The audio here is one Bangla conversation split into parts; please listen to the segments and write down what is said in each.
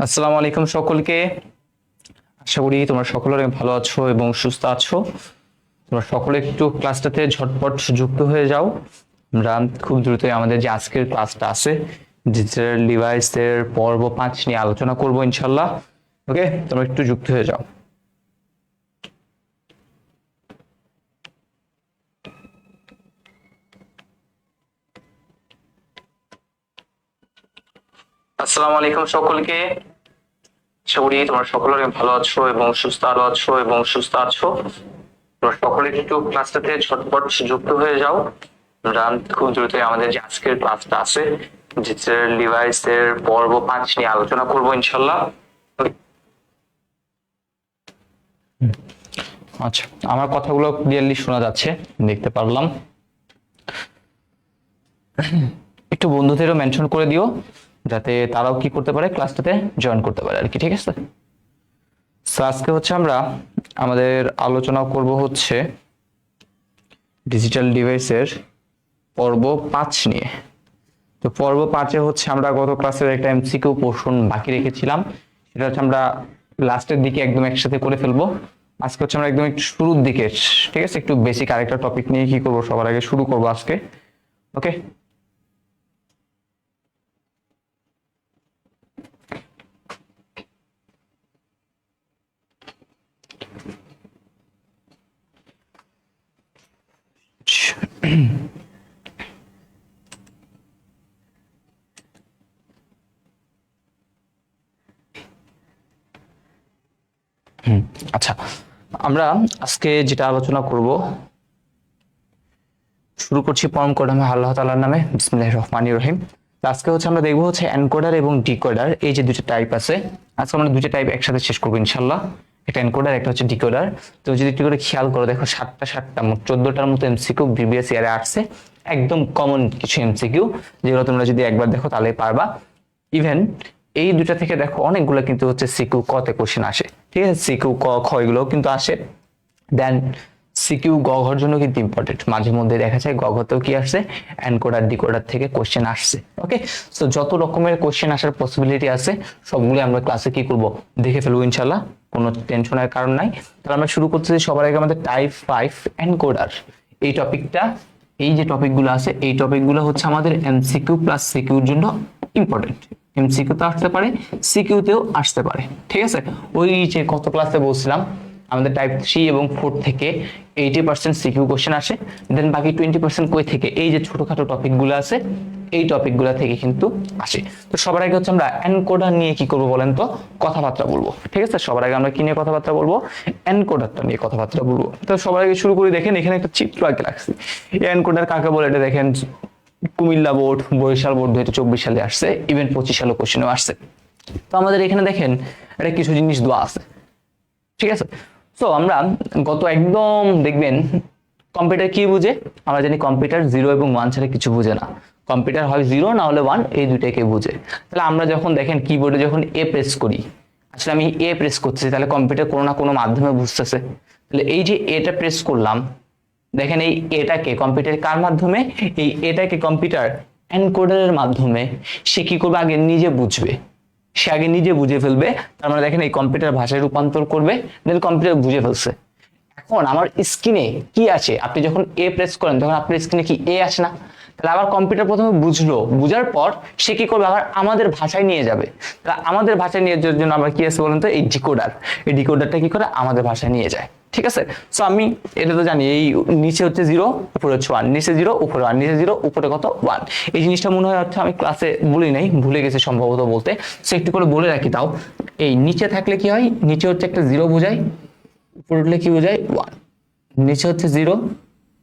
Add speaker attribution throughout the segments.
Speaker 1: আসসালামু আলাইকুম সকলকে। আশা করি তোমরা সকলে ভালো আছো এবং সুস্থ আছো। তোমরা সকলে একটু ক্লাসটাতে ঝটপট যুক্ত হয়ে যাও। আমরা খুব দ্রুতই আমাদের যে আজকের ক্লাসটা আছে ডিজিটাল ডিভাইসের পর্ব 5 নিয়ে আলোচনা করব ইনশাল্লাহ। ওকে, তোমরা একটু যুক্ত হয়ে যাও। আসসালামু আলাইকুম সকলকে। আশা করি তোমরা সকলে ভালো আছো এবং সুস্থ আছো। তোমরা সকলে একটু ক্লাসটাতে ঝটপট যুক্ত হয়ে যাও। আমরা খুব দ্রুতই আমাদের যে আজকের ক্লাসটা আছে ডিজিটাল ডিভাইসের পর্ব 5 নিয়ে আলোচনা করব ইনশাল্লাহ। আচ্ছা, আমার কথাগুলো ক্লিয়ারলি শোনা যাচ্ছে, দেখতে পারলাম। একটু বন্ধুদেরও মেনশন করে দিও যাতে তারাও কি করতে পারে, ক্লাসটাতে জয়েন করতে পারে আর কি। ঠিক আছে, আজকে হচ্ছে আমরা আমাদের আলোচনা করব হচ্ছে ডিজিটাল ডিভাইসের পর্ব 5 নিয়ে। তো পর্ব 5-এ হচ্ছে আমরা গত ক্লাসের একটা এমসিকিউ পোর্শন বাকি রেখেছিলাম, সেটা হচ্ছে আমরা লাস্টের দিকে একদম একসাথে করে ফেলবো। আজকে হচ্ছে আমরা একদম একটু শুরুর দিকে, ঠিক আছে, একটু বেসিক আরেকটা টপিক নিয়ে কি করবো, সবার আগে শুরু করবো আজকে। ওকে, আচ্ছা, আমরা আজকে যেটা আলোচনা করব, শুরু করছি পরম করুণাময় আল্লাহ তাআলার নামে, বিসমিল্লাহির রহমানির রহিম। আজকে হচ্ছে আমরা দেখবো হচ্ছে এনকোডার এবং ডিকোডার, এই যে দুটো টাইপ আছে। আজকে আমরা দুটো টাইপ একসাথে শেষ করবো ইনশাল্লাহ, একটা এনকোডার একটা হচ্ছে ডিকোডার। তো যদি একটু করে খেয়াল করো, দেখো 7টা মোট 14টার মতো এমসিকিউ প্রিভিয়াস ইয়ারে আসছে, একদম কমন কিছু এমসিকিউ যেগুলো তোমরা যদি একবার দেখো তাহলে পারবা। ইভেন এই দুটা থেকে দেখো অনেকগুলো কিন্তু হচ্ছে সিকিউ ক তে কোশ্চেন আসে, ঠিক আছে, সিকিউ ক খ এগুলো কিন্তু আসে। দেন সিকিউ গ ঘর জন্য কিন্তু ইম্পর্টেন্ট, মাঝে মধ্যে দেখা যায় গ ঘতেও কি আসছে, এনকোডার ডিকোডার থেকে কোশ্চেন আসছে। ওকে, সো যত রকমের কোশ্চেন আসার পসিবিলিটি আছে সবগুলো আমরা ক্লাসে কি করব, দেখে ফেলবো ইনশাল্লাহ, কোনো টেনশনের কারণ নাই। তাহলে আমরা শুরু করতেছি সবার আগে আমাদের টাইপ 5 এনকোডার এই টপিকটা। এই যে টপিকগুলো আছে এই টপিকগুলো হচ্ছে আমাদের এমসিকিউ প্লাস সিকিউর জন্য ইম্পর্টেন্ট। এমসিকিউ তে আসতে পারে, সিকিউ তেও আসতে পারে, ঠিক আছে। ওই যে কত ক্লাসে বলছিলাম আমাদের টাইপ 3 এবং 4 থেকে 80% সিকিউ কোশ্চেন আসে, দেন বাকি 20% কই থেকে, এই যে ছোটখাটো টপিকগুলো আছে এই টপিকগুলো থেকে কিন্তু আসে। তো সবার আগে হচ্ছে আমরা এনকোডার নিয়ে কি করব বলেন তো, কথাবার্তা বলবো, ঠিক আছে। সবার আগে আমরা কি নিয়ে কথাবার্তা বলবো, এনকোডারটা নিয়ে কথাবার্তা বলবো। তো সবার আগে শুরু করি, দেখেন এখানে একটা চিত্র আঁকে রাখছি। এনকোডার কাকে বলে এটা দেখেন, কুমিল্লা বোর্ড, বরিশাল বোর্ড 2024 সালে আসছে, ইভেন 25 সালে কোশ্চেনও আসছে। তো আমাদের এখানে দেখেন এটা কিছু জিনিস দেওয়া আছে, ঠিক আছে। তো আমরা গত একদম দেখবেন কম্পিউটার কি বুঝে, আমরা জানি কম্পিউটার 0 এবং 1 ছাড়া কিছু বুঝে না। কম্পিউটার হয় 0 না হলে 1, এই দুইটাকে বুঝে। তাহলে আমরা যখন দেখেন কিবোর্ডে যখন এ প্রেস করি, আসলে আমি এ প্রেস করতেছি, তাহলে কম্পিউটার কোনো না কোনো মাধ্যমে বুঝতেছে। তাহলে এই যে এটা প্রেস করলাম, দেখেন এই এটাকে কম্পিউটার কার মাধ্যমে, এই এটাকে কম্পিউটার এনকোডারের মাধ্যমে সে কি করবে, আগে নিজে বুঝবে, সে আগে নিজে বুঝে ফেলবে। তার মানে দেখেন এই কম্পিউটার ভাষায় রূপান্তর করবে, দেন কম্পিউটার বুঝে ফেলছে। এখন আমার স্ক্রিনে কি আছে, আপনি যখন এ প্রেস করেন তখন আপনার স্ক্রিনে কি এ আসে না, তাহলে আবার কম্পিউটার প্রথমে বুঝলো, বুঝার পর সে কি করবে, আবার আমাদের ভাষায় নিয়ে যাবে। তাহলে আমাদের ভাষায় নিয়ে যাওয়ার জন্য আমরা কি আছে বলেন তো, এই ডিকোডার। এই ডিকোডারটা কি করে আমাদের ভাষায় নিয়ে যায়, ঠিক আছে। সো আমি এটা তো জানি, এই নিচে হচ্ছে 0 উপরে হচ্ছে 1, নিচে 0 উপরে 1, নিচে 0 উপরে কত 1। এই জিনিসটা মনে হয় হচ্ছে আমি ক্লাসে বলি নাই, ভুলে গেছি সম্ভবত বলতে, সো একটু করে বলে রাখি তাও। এই নিচে থাকলে কি হয়, নিচে হচ্ছে একটা 0 বোঝায়, উপরে উঠলে কি বোঝায় 1। নিচে হচ্ছে 0,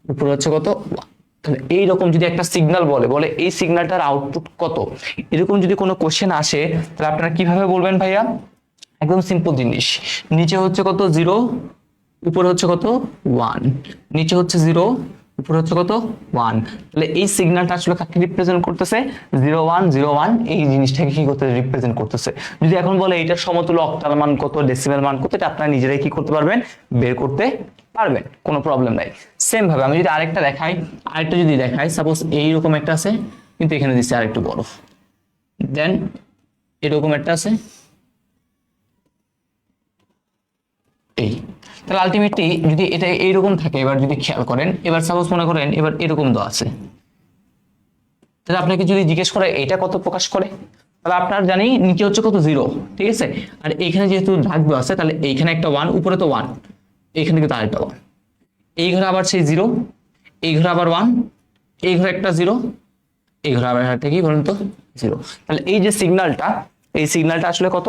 Speaker 1: উপরে হচ্ছে কত 1। তাহলে এইরকম যদি একটা সিগন্যাল বলে এই সিগন্যালটার আউটপুট কত, এরকম যদি কোনো কোশ্চেন আসে, তাহলে আপনারা কিভাবে বলবেন ভাইয়া, একদম সিম্পল জিনিস, নিচে হচ্ছে কত 0, উপরে হচ্ছে কত 1, নিচে হচ্ছে 0, উপরে হচ্ছে কত 1। তাহলে এই সিগন্যালটা আসলে কাকে রিপ্রেজেন্ট করতেছে, 0 1 0 1, এই জিনিসটাকে কি করতে রিপ্রেজেন্ট করতেছে। যদি এখন বলে এটার সমতুল্য অক্টাল মান কত, ডেসিমেল মান কত, এটা আপনারা নিজেরাই কি করতে পারবেন, বের করতে পারবেন, কোনো প্রবলেম নাই। সেম ভাবে আমি যদি আরেকটা যদি দেখাই, সাপোজ এইরকম একটা আছে, কিন্তু এখানে দিচ্ছে আরেকটু বড়, দেন এরকম একটা আছে, এই। তাহলে আলটিমেটলি যদি এটা এইরকম থাকে, এবার যদি খেয়াল করেন, এবার সাপোজ মনে করেন এবার এরকম দেওয়া আছে, তাহলে আপনাকে যদি জিজ্ঞেস করে এটা কত প্রকাশ করে, তাহলে আপনার জানি নিচে হচ্ছে কত 0, ঠিক আছে, আর এইখানে যেহেতু দাগ দেওয়া আছে তাহলে এইখানে একটা 1, উপরে তো 1, এইখানে কিন্তু আরেকটা 1, এই ঘরে আবার সেই 0, এই ঘরে আবার 1, এই ঘরে একটা 0, এই ঘরে আবার একটা কি বলুন তো 0। তাহলে এই যে সিগন্যালটা, এই সিগন্যালটা আসলে কত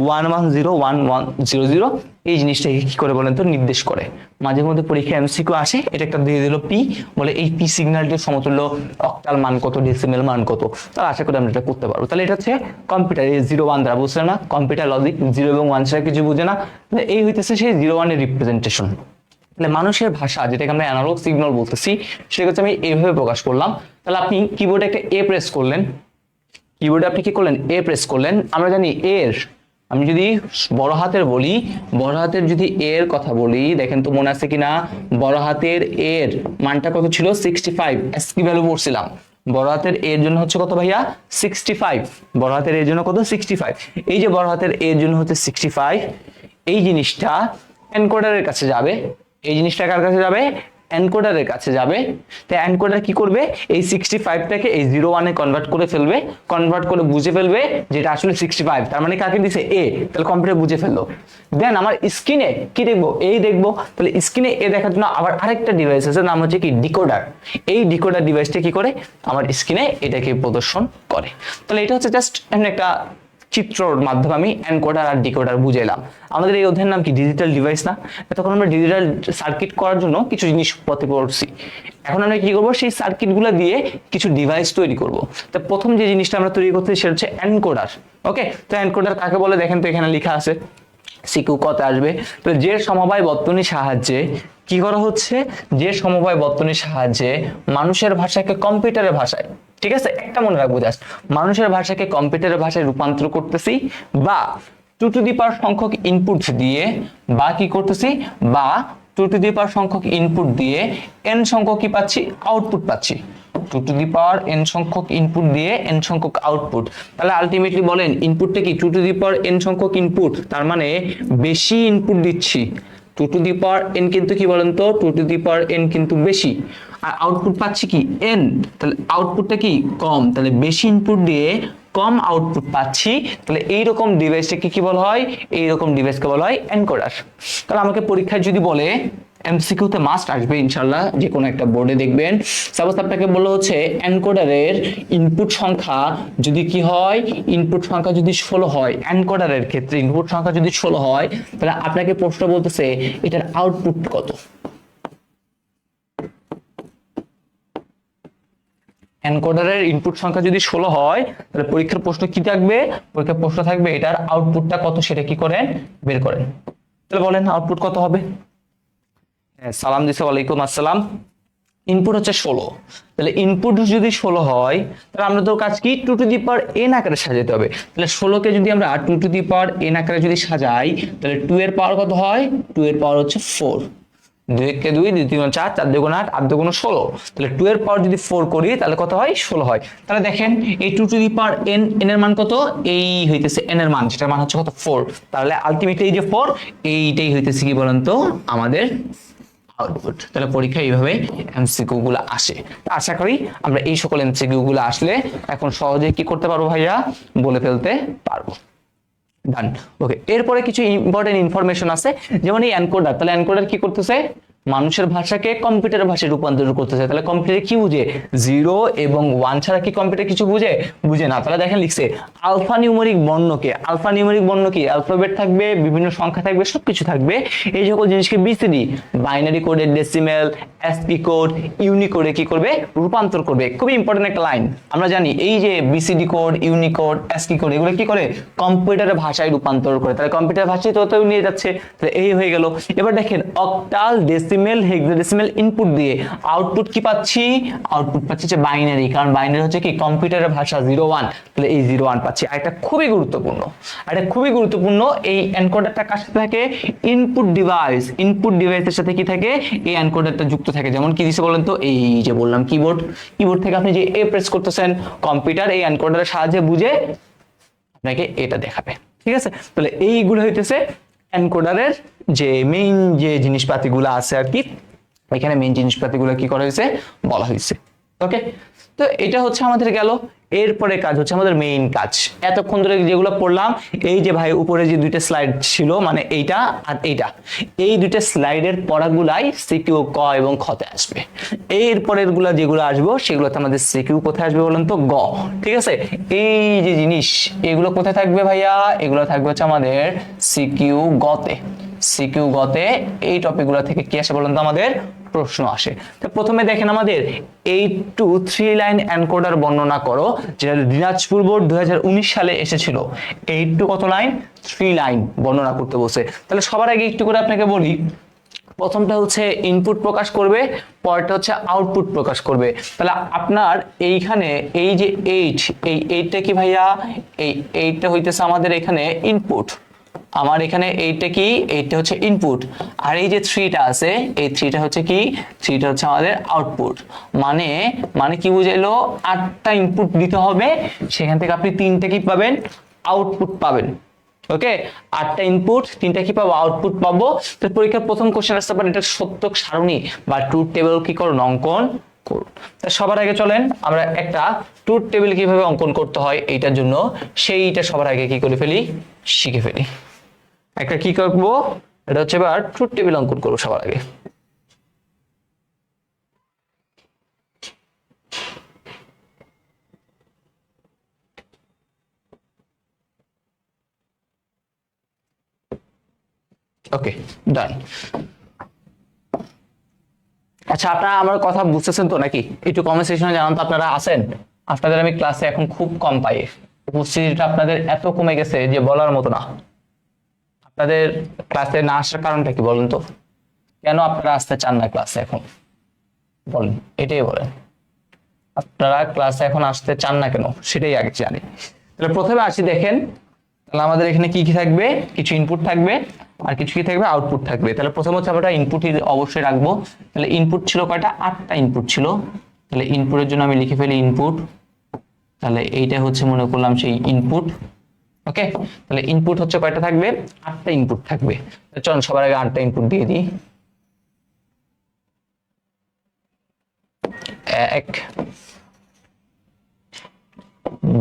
Speaker 1: 1101100, এই জিনিসটাকে কি করে বলেন তো নির্দেশ করে। মাঝে মধ্যে পরীক্ষা এমসিকিউ আসে, এটা একটা দিয়ে দিল পি, বলে এই পি সিগন্যালটির সমতুল্য অক্টাল মান কত, ডেসিমেল মান কত। তাহলে আশা করি আমরা এটা করতে পারবো। তাহলে এটা হচ্ছে কম্পিউটার, এই 0-1 দ্বারা বুঝছে না, কম্পিউটার লজিক 0 এবং 1 ছাড়া কিছু বুঝে না। এই হইতেছে সেই 0-1 এর রিপ্রেজেন্টেশন। তাহলে মানুষের ভাষা যেটাকে আমরা অ্যানালগ সিগন্যাল বলতেছি, সেটা হচ্ছে আমি এইভাবে প্রকাশ করলাম। তাহলে আপনি কিবোর্ডে একটা এ প্রেস করলেন, কিবোর্ডে আপনি কি করলেন এ প্রেস করলেন, আমরা জানি এর, আমি যদি বড় হাতের বলি, বড় হাতের যদি এর কথা বলি, দেখেন তো মনে আছে কিনা, বড় হাতের এর মানটা কত ছিল 65, এসকি ভ্যালু পড়ছিলাম। বড় হাতের এর জন্য হচ্ছে কত ভাইয়া 65, বড় হাতের এর জন্য কত 65। এই যে বড় হাতের এর জন্য হচ্ছে 65, এই জিনিসটা এনকোডারের কাছে যাবে, এই জিনিসটা কার কাছে যাবে, এনকোডারের কাছে যাবে। তো এনকোডার কি করবে, এই 65টাকে এই 0-1 এ কনভার্ট করে ফেলবে, কনভার্ট করে বুঝে ফেলবে যেটা আসলে 65, তার মানে কাকে দিছে এ, তাহলে কম্পিউটার বুঝে ফেললো। দেন আমার স্ক্রিনে কি দেখবো, এই দেখবো। তাহলে স্ক্রিনে এ দেখার জন্য আবার আরেকটা ডিভাইস আছে, নাম হচ্ছে কি ডিকোডার। এই ডিকোডার ডিভাইসটা কি করে, আমার স্ক্রিনে এটাকে প্রদর্শন করে। তাহলে এটা হচ্ছে জাস্ট একটা চিত্রর মাধ্যমে আমি এনকোডার আর ডিকোডার বুঝাইলাম। আমাদের এই অধ্যায়ের নাম কি ডিজিটাল ডিভাইস না, তখন আমরা ডিজিটাল সার্কিট করার জন্য কিছু জিনিস পথে পড়ছি। এখন আমরা কি করবো, সেই সার্কিটগুলো দিয়ে কিছু ডিভাইস তৈরি করব। তো প্রথম যে জিনিসটা আমরা তৈরি করতেছি সেটা হচ্ছে এনকোডার। ওকে, তো এনকোডার কাকে বলে দেখেন তো, এখানে লেখা আছে, সিকিউ কত আসবে। তো যে সমবায় বর্তনীর সাহায্যে কি করা হচ্ছে, যে সমবায় বর্তনীর সাহায্যে মানুষের ভাষাকে কম্পিউটারের ভাষায়, ঠিক আছে, একটা মনে রাখবো জাস্ট, মানুষের ভাষাকে কম্পিউটারের ভাষায় রূপান্তর করতেছি, বা 2 টু দি পাওয়ার সংখ্যক ইনপুট দিয়ে, বা কি করতেছি, বা 2 টু দি পাওয়ার সংখ্যক ইনপুট দিয়ে n সংখ্যক কি পাচ্ছি, আউটপুট পাচ্ছি। 2 টু দি পাওয়ার n সংখ্যক ইনপুট দিয়ে n সংখ্যক আউটপুট। তাহলে আলটিমেটলি বলেন ইনপুটটা কি 2 টু দি পাওয়ার n সংখ্যক ইনপুট, তার মানে বেশি ইনপুট দিচ্ছি। 2 টু দি পাওয়ার n কিন্তু কি বলেন তো, 2 টু দি পাওয়ার n কিন্তু বেশি, আর আউটপুট পাচ্ছি কি n, তাহলে আউটপুটটা কি কম, তাহলে বেশি ইনপুট দিয়ে কম আউটপুট পাচ্ছি। তাহলে এইরকম ডিভাইসটাকে কি বলা হয়, এইরকম ডিভাইসকে বলা হয় এনকোডার। তাহলে আমাকে পরীক্ষায় যদি বলে, এমসিকিউতে মাস্ট আসবে ইনশাআল্লাহ, যে কোনো একটা বোর্ডে দেখবেন, সাপোজ আপনাকে বলা হচ্ছে এনকোডারের ইনপুট সংখ্যা যদি কি হয়, ইনপুট সংখ্যা যদি 16 হয়, এনকোডারের ক্ষেত্রে ইনপুট সংখ্যা যদি 16 হয়, তাহলে আপনাকে প্রশ্ন বলতেছে এটার আউটপুট কত। এনকোডারের ইনপুট সংখ্যা যদি 16 হয়, তাহলে পরীক্ষার প্রশ্ন কি থাকবে, পরীক্ষার প্রশ্ন থাকবে এটার আউটপুটটা কত, সেটা কি করেন বের করেন। তাহলে বলেন আউটপুট কত হবে। সালাম দিছে, ওয়ালাইকুম আসসালাম। ইনপুট হচ্ছে 16, তাহলে ইনপুট যদি 16 হয়, তাহলে আমরা তো কাজ কি 2 টু দি পাওয়ার n আকারে সাজাতে হবে। তাহলে 16 কে যদি আমরা 2 টু দি পাওয়ার n আকারে যদি সাজাই, তাহলে 2 এর পাওয়ার কত হয়, 2 এর পাওয়ার হচ্ছে 4, 2 কে 2, 2 3 4, 4 2 8, 8 2 16। তাহলে 2 এর পাওয়ার যদি 4 করি তাহলে কত হয়, 16 হয়। তাহলে দেখেন এই 2 to the power n, n এর মান কত, এই হইতেছে n এর মান, যেটার মান হচ্ছে কত 4। তাহলে আলটিমেটলি এই যে 4, এইটাই হইতেছে কি বলেন তো আমাদের আউটপুট। তাহলে পরীক্ষা এইভাবে এমসিকিউ গুলো আসে। আশা করি আমরা এই সকল এমসিকিউ গুলো আসলে এখন সহজে কি করতে পারবো ভাইয়া, বলে ফেলতে পারবো। ডান, ওকে। এরপরে কিছু ইম্পর্টেন্ট ইনফরমেশন আছে, যেমন এই এনকোডার। তাহলে এনকোডার কি করতেছে, মানুষের ভাষাকে কম্পিউটারের ভাষায় রূপান্তর করতেছে। তাহলে কম্পিউটার কি বুঝে, 0 এবং 1 ছাড়া কি কম্পিউটার কিছু বুঝে, বুঝে না। তাহলে দেখেন লিখছে আলফা নিউমেরিক বর্ণকে, আলফা নিউমেরিক বর্ণ কি, অ্যালফাবেট থাকবে, বিভিন্ন সংখ্যা থাকবে, সবকিছু থাকবে। এই সকল জিনিসকে বিসিডি, বাইনারি কোডে, ডেসিমেল, এসপি কোড, ইউনিকোডে কি করবে, রূপান্তর করবে। খুবই ইম্পর্টেন্ট একটা লাইন। আমরা জানি এই যে BCD code, Unicode, SP code, এগুলো কি করে, কম্পিউটারের ভাষায় রূপান্তর করে। তাহলে কম্পিউটার ভাষায় তো নিয়ে যাচ্ছে। তাহলে এই হয়ে গেল। এবার দেখেন অক্টাল, ডেসিমেল, হেক্সাডেসিমেল ইনপুট দিয়ে আউটপুট কি পাচ্ছি, আউটপুট পাচ্ছি যে বাইনারি, কারণ বাইনারি হচ্ছে কি কম্পিউটারের ভাষা 0-1। তাহলে এই 0-1 পাচ্ছি। আর এটা খুবই গুরুত্বপূর্ণ, এটা খুবই গুরুত্বপূর্ণ। এই এনকোডারটা কার সাথে থাকে, ইনপুট ডিভাইস, ইনপুট ডিভাইসের সাথে কি থাকে, এই এনকোডারটা যুক্ত থাকে। যেমন কি দিছে বলেন তো, এই যে বললাম কিবোর্ড, কিবোর্ড থেকে আপনি যে এ প্রেস করতেছেন, কম্পিউটার এই এনকোডারের সাহায্যে বুঝে আপনাকে এটা দেখাবে। ঠিক আছে, তাহলে এইগুলো হইতেছে এনকোডারের যে মেইন যে জিনিসপাতিগুলো আছে আর কি, এখানে মেইন জিনিসপাতিগুলো কি করা হয়েছে বলা হয়েছে। ওকে, তো এটা হচ্ছে আমাদের গেল। এরপরে কাজ হচ্ছে আমাদের মেইন কাজ, এতক্ষণ ধরে যেগুলো পড়লাম, এই যে ভাই উপরে যে দুইটা স্লাইড ছিল মানে এইটা আর এইটা, এই দুইটা স্লাইডের পড়াগুলাই সিকিউ ক এবং খতে আসবে। এরপরের গুলা যেগুলো আসবো সেগুলোতে আমাদের সিকিউ কোথায় আসবে বলেন তো, গ। ঠিক আছে, এই যে জিনিস এগুলো কোথায় থাকবে ভাইয়া, এগুলো থাকবে হচ্ছে আমাদের সিকিউ গতে। সিকিউ গতে এই টপিকগুলো থেকে কি আসে বলেন তো আমাদের প্রশ্ন আসে। তো প্রথমে দেখেন আমাদের 8 to 3 লাইন এনকোডার বর্ণনা করো, যেটা দিনাজপুর বোর্ড 2019 সালে এসেছিল। 8 to কত লাইন, 3 লাইন বর্ণনা করতে বসে। তাহলে সবার আগে একটু করে আপনাকে বলি, প্রথমটা হচ্ছে ইনপুট প্রকাশ করবে, পরেরটা হচ্ছে আউটপুট প্রকাশ করবে। তাহলে আপনার এইখানে এই যে 8, এই 8টা কি ভাইয়া, এই 8টা হইতেছে আমাদের এখানে ইনপুট, আমার এখানে এইটা কি, এইটা হচ্ছে ইনপুট, আর এই যে 3টা আছে, এই 3টা হচ্ছে কি, 3টা হচ্ছে আমাদের আউটপুট। মানে মানে কি বুঝাইলো, 8টা ইনপুট দিতে হবে, সেখান থেকে আপনি 3টা কি পাবেন, আউটপুট পাবেন। ওকে, 8টা ইনপুট, 3টা কি পাবো, আউটপুট পাবো। তো পরীক্ষার প্রথম কোশ্চেন আসতে পারে এটা সত্যক সারণী বা ট্রুথ টেবিল কি করুন, অঙ্কন করুন। তা সবার আগে চলেন আমরা একটা ট্রুথ টেবিল কিভাবে অঙ্কন করতে হয় এইটার জন্য সেইটা সবার আগে কি করে ফেলি, শিখে ফেলি। একটা কি করবো, এটা হচ্ছে এবার ট্রুথ টেবিল অঙ্কন করবো সবার আগে। ওকে, ডান। আচ্ছা, আপনারা আমার কথা বুঝতেছেন তো নাকি? একটু কমেন্ট সেকশনে জানান তো আপনারা আছেন। আপনাদের আমি ক্লাসে এখন খুব কম পাই, উপস্থিতিটা আপনাদের এত কমে গেছে যে বলার মতো না। আপনাদের ক্লাসে না আসার কারণটা কি বলেন তো, কেন আপনারা আসতে চান না ক্লাসে এখন, বলেন, এটাই বলেন। আপনারা ক্লাসে এখন আসতে চান না কেন সেটাই আগে জানি। তাহলে প্রথমে আসি, দেখেন তাহলে আমাদের এখানে কি কি থাকবে, কিছু ইনপুট থাকবে আর কিছু কি থাকবে, আউটপুট থাকবে। তাহলে প্রথম হচ্ছে আমরা ইনপুট অবশ্যই রাখবো। তাহলে ইনপুট ছিল কয়টা, 8টা ইনপুট ছিল। তাহলে ইনপুটের জন্য আমি লিখে ফেলি ইনপুট। তাহলে এইটা হচ্ছে মনে করলাম সেই ইনপুট। ওকে, তাহলে ইনপুট হচ্ছে কয়টা থাকবে, 8টা ইনপুট থাকবে। চলুন সবার আগে 8টা ইনপুট দিয়ে দিই। 1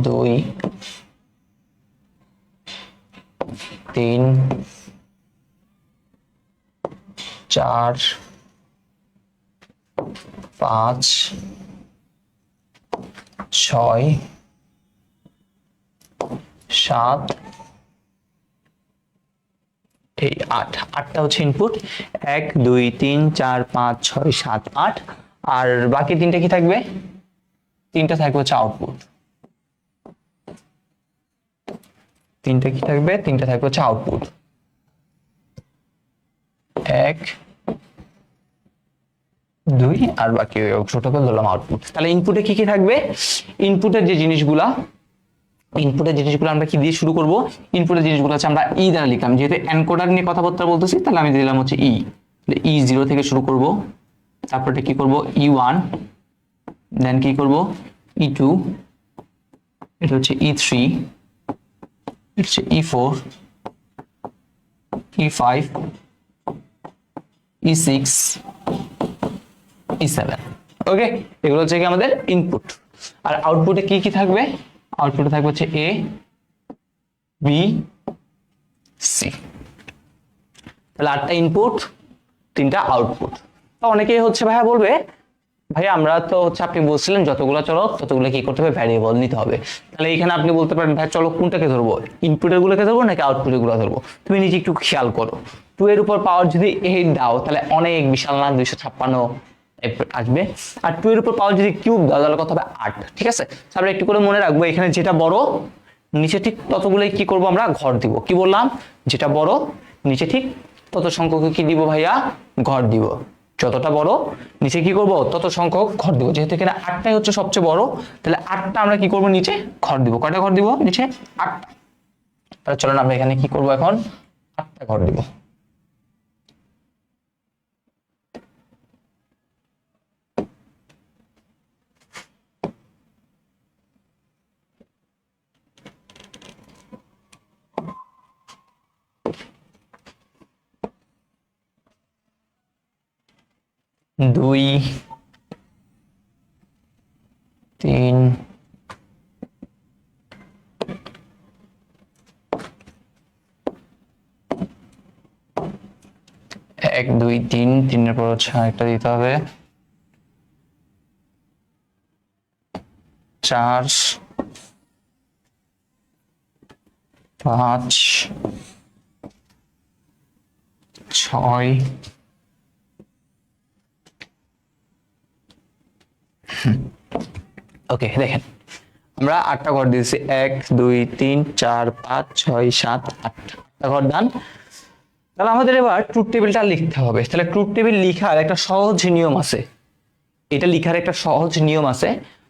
Speaker 1: 2 3 4 5 6 7 এই 8, 8টা হচ্ছে ইনপুট। 1 2 3 4 5 6 7 8, আর বাকি 3টা কি থাকবে, 3টা থাকবে হচ্ছে আউটপুট। 3টা কি থাকবে, 3টা থাকবে হচ্ছে আউটপুট। 1 2 আর বাকি ছোট করে ধরলাম আউটপুট। তাহলে ইনপুটে কি কি থাকবে, ইনপুটের যে জিনিসগুলা, ইনপুটের জিনিসগুলো আমরা কি দিয়ে শুরু করব, ইনপুটের জিনিসগুলো হচ্ছে আমরা ই দ্বারা লিখলাম, যেহেতু এনকোডার নিয়ে কথাবার্তা বলতেছি তাহলে আমি দিলাম হচ্ছে ই। E0 থেকে শুরু করব, তারপরে কি করব E1, দেন কি করব E2, এটা হচ্ছে E3, এটা হচ্ছে E4, E5, E6, E7। ওকে, এগুলো হচ্ছে কি আমাদের ইনপুট। আর আউটপুটে কি কি থাকবে, আউটপুটে থাকবে হচ্ছে এ বি সি। তাহলে 8টা ইনপুট, 3টা আউটপুট। তো অনেকেই হচ্ছে ভাইয়া বলবে, ভাই আমরা তো হচ্ছে আপনি বলছিলেন যতগুলো চলো ততগুলো কি করতে হবে, ভ্যারিয়েবল নিতে হবে। তাহলে এখানে আপনি বলতে পারেন ভাই চলো কোনটাকে ধরবো, ইনপুটের গুলোকে ধরবো নাকি আউটপুটের গুলো ধরবো। তুমি নিজে একটু খেয়াল করো, 2 এর উপর পাওয়ার যদি 8 দাও তাহলে অনেক বিশাল না, 256 আসবে। আর 2 এর উপর পাওয়ার যদি কিউব দাও তাহলে কত হবে, 8। ঠিক আছে, আমরা একটু করে মনে রাখবো, এখানে যেটা বড় নিচে ঠিক ততগুলোই কি করব আমরা, ঘর দিব। কি বললাম, যেটা বড় নিচে ঠিক তত সংখ্যক কি দিব ভাইয়া, ঘর দিব। যতটা বড় নিচে কি করব, তত সংখ্যক ঘর দিব। যেহেতু এখানে 8টাই হচ্ছে সবচেয়ে বড়, তাহলে 8টা আমরা কি করব, নিচে ঘর দিব। কয়টা ঘর দিব নিচে, 8টা। তাহলে চলুন আমরা এখানে কি করব এখন, 8টা ঘর দিব। 2 3 1 2 3 3 এর পর হচ্ছে একটা দিতে হবে 4 5 6 ওকে দেখেন আমরা 8টা ঘর দিয়েছি 1 2 3 4 5 6 7 8টা ঘর ডান। তাহলে আমাদের এবার ট্রুথ টেবিলটা লিখতে হবে। তাহলে ট্রুথ টেবিল লিখার একটা সহজ নিয়ম আছে, এটা লিখার একটা সহজ নিয়ম আছে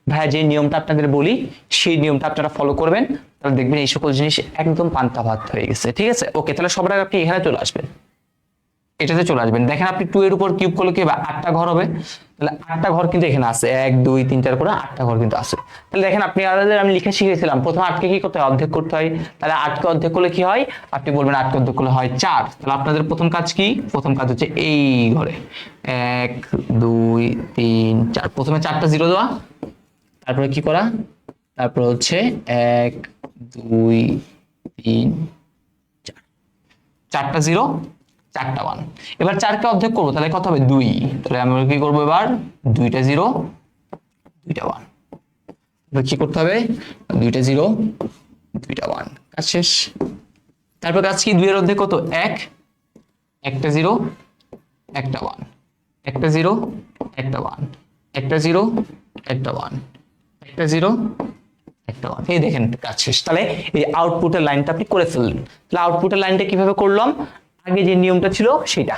Speaker 1: ভাইয়া, যে নিয়মটা আপনাদের বলি সেই নিয়মটা আপনারা ফলো করবেন, তাহলে দেখবেন এই সকল জিনিস একদম পান্তা ভাত হয়ে গেছে। ঠিক আছে, ওকে। তাহলে সবার আগে আপনি এখানে চলে আসবেন, এটাতে চলে আসবেন। দেখেন আপনি 2 এর উপর কিউব করলে কি হবে, 8টা ঘর হবে। তাহলে 8টা ঘর কিন্তু এখানে আছে, 1 2 3 4 করে 8টা ঘর কিন্তু আছে। তাহলে দেখেন আপনি আমি লিখে শিখেছিলাম প্রথমে 8কে কি করতে হয়, অর্ধেক করতে হয়। তাহলে 8কে অর্ধেক করলে কি হয়, আপনি বলবেন 8কে অর্ধেক করলে হয় 4। তাহলে আপনাদের প্রথম কাজ কি, প্রথম কাজ হচ্ছে এই ঘরে 1 2 3 4, প্রথমে 4টা জিরো দেওয়া, তারপরে কি করা, তারপর হচ্ছে 1 2 3 4, 4টা জিরো 4টা 1। এবার 4কে অর্ধেক করবো, তাহলে কত হবে 2। তাহলে আমরা কি করবো এবার, 2টা 0 2টা 1। এবার কি করতে হবে, 2টা 0 2টা 1, কাজ শেষ। তারপর কাজ কি, 2 এর অর্ধেক কত 1, একটা 0 একটা 1, একটা 0 একটা 1, একটা 0 একটা 1, একটা 0 একটা 1। এই দেখেন কাজ শেষ। তাহলে এই আউটপুটের লাইনটা আপনি করে ফেললেন। তাহলে আউটপুটের লাইনটা কিভাবে করলাম, আগে যে নিয়মটা ছিল সেটা,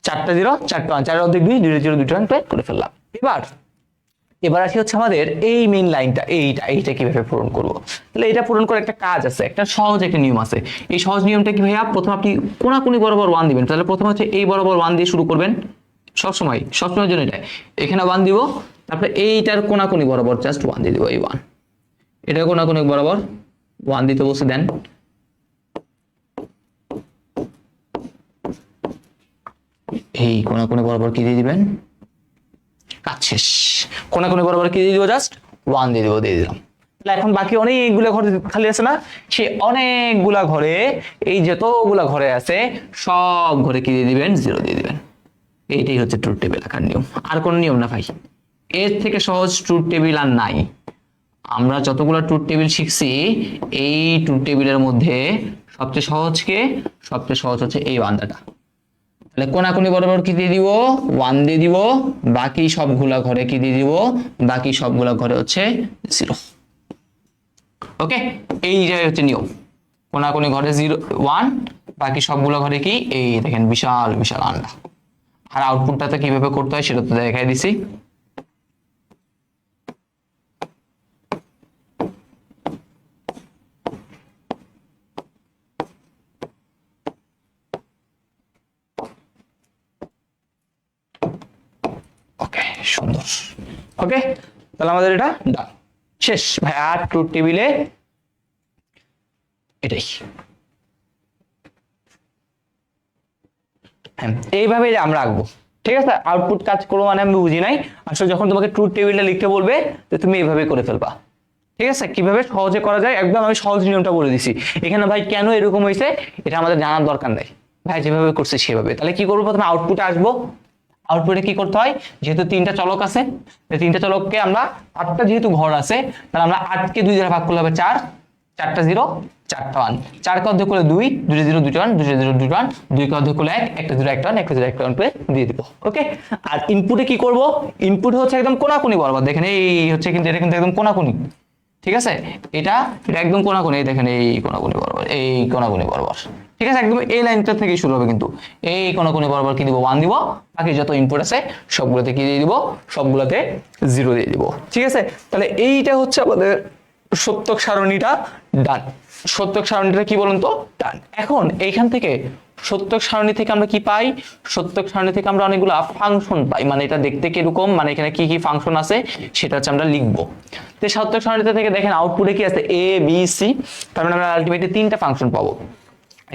Speaker 1: 4টা 0 4টা 1, 4 অর্ধেক 2 2 0 2টা 1 করে ফেললাম। এবার আসি হচ্ছে আমাদের এই মেইন লাইনটা, এইটা কিভাবে পূরণ করব। তাহলে এটা পূরণ করার একটা কাজ আছে, একটা সহজ একটা নিয়ম আছে। এই সহজ নিয়মটা কি ভাইয়া, প্রথম আপনি কোনাকুনি বরাবর 1 দিবেন। তাহলে প্রথমে হচ্ছে এই বরাবর 1 দিয়ে শুরু করবেন, সবসময়ের জন্য এটা। এখানে 1 দিব, তারপরে এইটার কোনাকুনি বরাবর জাস্ট 1 দিয়ে দিব, এই 1। এটার কোনাকুনি বরাবর 1 দিতে বসে দেন। এই কোনাকুনি বরাবর কি দিয়ে দিবেন, কাজ শেষ। কোনাকুনি বরাবর কি দিয়ে দিব, জাস্ট 1 দিয়ে দিব, দিয়ে দিলাম। তাহলে এখন বাকি অনেকগুলা ঘর খালি আছে না, সে অনেকগুলা ঘরে, এই যতগুলা ঘরে আছে সব ঘরে কি দিয়ে দিবেন, 0 দিয়ে দিবেন। এইটাই হচ্ছে ট্রুথ টেবিল আঁকার নিয়ম, আর কোনো নিয়ম না ভাই। এর থেকে সহজ ট্রুথ টেবিল আর নাই। আমরা যতগুলো ট্রুথ টেবিল শিখছি, এই ট্রুথ টেবিলের মধ্যে সবচেয়ে সহজ হচ্ছে এই বান্দাটা। তাহলে কোনাকুনি বরাবর কি দিয়ে দিব, 1 দিয়ে দিব, বাকি সবগুলা ঘরে কি দিয়ে দিব, বাকি সবগুলা ঘরে হচ্ছে 0। ওকে, এই যে হচ্ছে নিয়ম, কোনাকুনি ঘরে 0 1, বাকি সবগুলা ঘরে কি, এই দেখেন বিশাল বিশাল আন্ডা। আর আউটপুটটাতে কিভাবে করতে হয় সেটা তো দেখাই দিছি। ওকে, সুন্দর। ওকে, তাহলে আমাদের এটা ডান, শেষ ভাই। আর ট্রুথ টেবিলে এটাই, হ্যাঁ এইভাবে আমরা আঁকবো। ঠিক আছে, আউটপুট কাজ করবো মানে আমি বুঝি নাই, আসলে যখন তোমাকে ট্রুথ টেবিলটা লিখতে বলবে তো তুমি এইভাবে করে ফেলবা। ঠিক আছে, কিভাবে সহজে করা যায় একদম আমি সহজ নিয়মটা বলে দিছি। এখানে ভাই কেন এরকম হয়েছে এটা আমাদের জানার দরকার নাই ভাই, যেভাবে করছে সেভাবে। তাহলে কি করবো, প্রথমে আউটপুটে আসবো। আউটপুটে কি করতে হয়, যেহেতু 3টা চলক আছে, 3টা চলককে আমরা 8টা যেহেতু ঘর আছে, তাহলে আমরা 8কে 2 দ্বারা ভাগ করলে হবে 4, 4টা 0 4টা 1, 4কে অর্ধেক করলে 2 2 0 2টা 1 2 0 2টা 1, 2কে অর্ধেক করলে 1 একটা 0 একটা 1 একটা 0 একটা 1 করে দিয়ে দিব। ওকে, আর ইনপুটে কি করব, ইনপুট হচ্ছে একদম কোনাকুনি বরাবর। দেখেন এই হচ্ছে কিন্তু এটা কিন্তু একদম কোনাকুনি। ঠিক আছে, এটা একদম কোনাকুনি, দেখেন এই কোনাকুনি বরাবর, এই কোনাকুনি বরাবর। ঠিক আছে, একদম এই লাইনটা থেকে শুরু হবে কিন্তু। এই কোনাকুনি বরাবর কি দিব, 1 দিব, বাকি যত ইনপুট আছে সবগুলোতে কি দিয়ে দিব, সবগুলোতে 0 দিয়ে দিব। ঠিক আছে, তাহলে এইটা হচ্ছে আমাদের সত্যক সারণীটা ডান। সত্যক সারণীটা কি বলুন তো, ডান। এখন এইখান থেকে সত্যক সারণী থেকে আমরা কি পাই, সত্যক সারণী থেকে আমরা অনেকগুলা ফাংশন পাই, মানে এটা দেখতে কিরকম, মানে এখানে কি কি ফাংশন আছে সেটা হচ্ছে আমরা লিখবো। তো সত্যক সারণীতে থেকে দেখেন আউটপুটে কি আছে, এ বি সি, তার মানে আমরা আলটিমেটলি 3টা ফাংশন পাবো।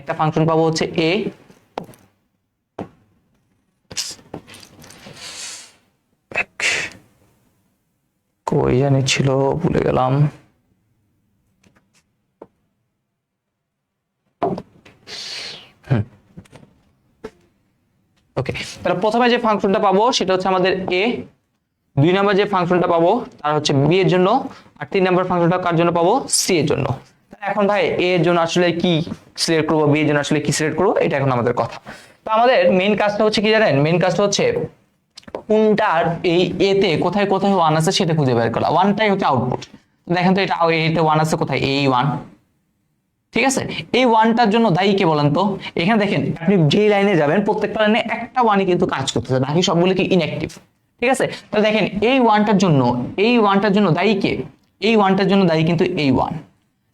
Speaker 1: একটা ফাংশন পাবো হচ্ছে এ, কই জানি ছিল, ভুলে গেলাম। ওকে, তাহলে প্রথমে যে ফাংশনটা পাবো সেটা হচ্ছে আমাদের এ, 2 নাম্বার যে ফাংশনটা পাবো তার হচ্ছে বি এর জন্য, আর 3 নাম্বার ফাংশনটা কার জন্য পাবো, সি এর জন্য। এখন ভাই এ এর জন্য আসলে কি সিলেক্ট করবো, বি এর জন্য আসলে কি সিলেক্ট করবো, এটা এখন আমাদের কথা। তো আমাদের মেইন কাজটা হচ্ছে কি জানেন, মেইন কাজটা হচ্ছে কোনটার এই এতে কোথায় কোথায় ওয়ান আছে সেটা খুঁজে বের করা। ওয়ানটাই হচ্ছে আউটপুট। দেখেন তো এটা এতে ওয়ান আছে কোথায়, এই ওয়ান। ঠিক আছে, এই ওয়ানটার জন্য দায়ী কে বলেন তো? এখানে দেখেন আপনি যেই লাইনে যাবেন প্রত্যেকটা লাইনে একটা ওয়ানই কিন্তু কাজ করতেছে, বাকি সবগুলো কি ইনঅ্যাক্টিভ। ঠিক আছে, তাহলে দেখেন এই ওয়ানটার জন্য, এই ওয়ানটার জন্য দায়ী কে? এই ওয়ানটার জন্য দায়ী কিন্তু এই ওয়ান।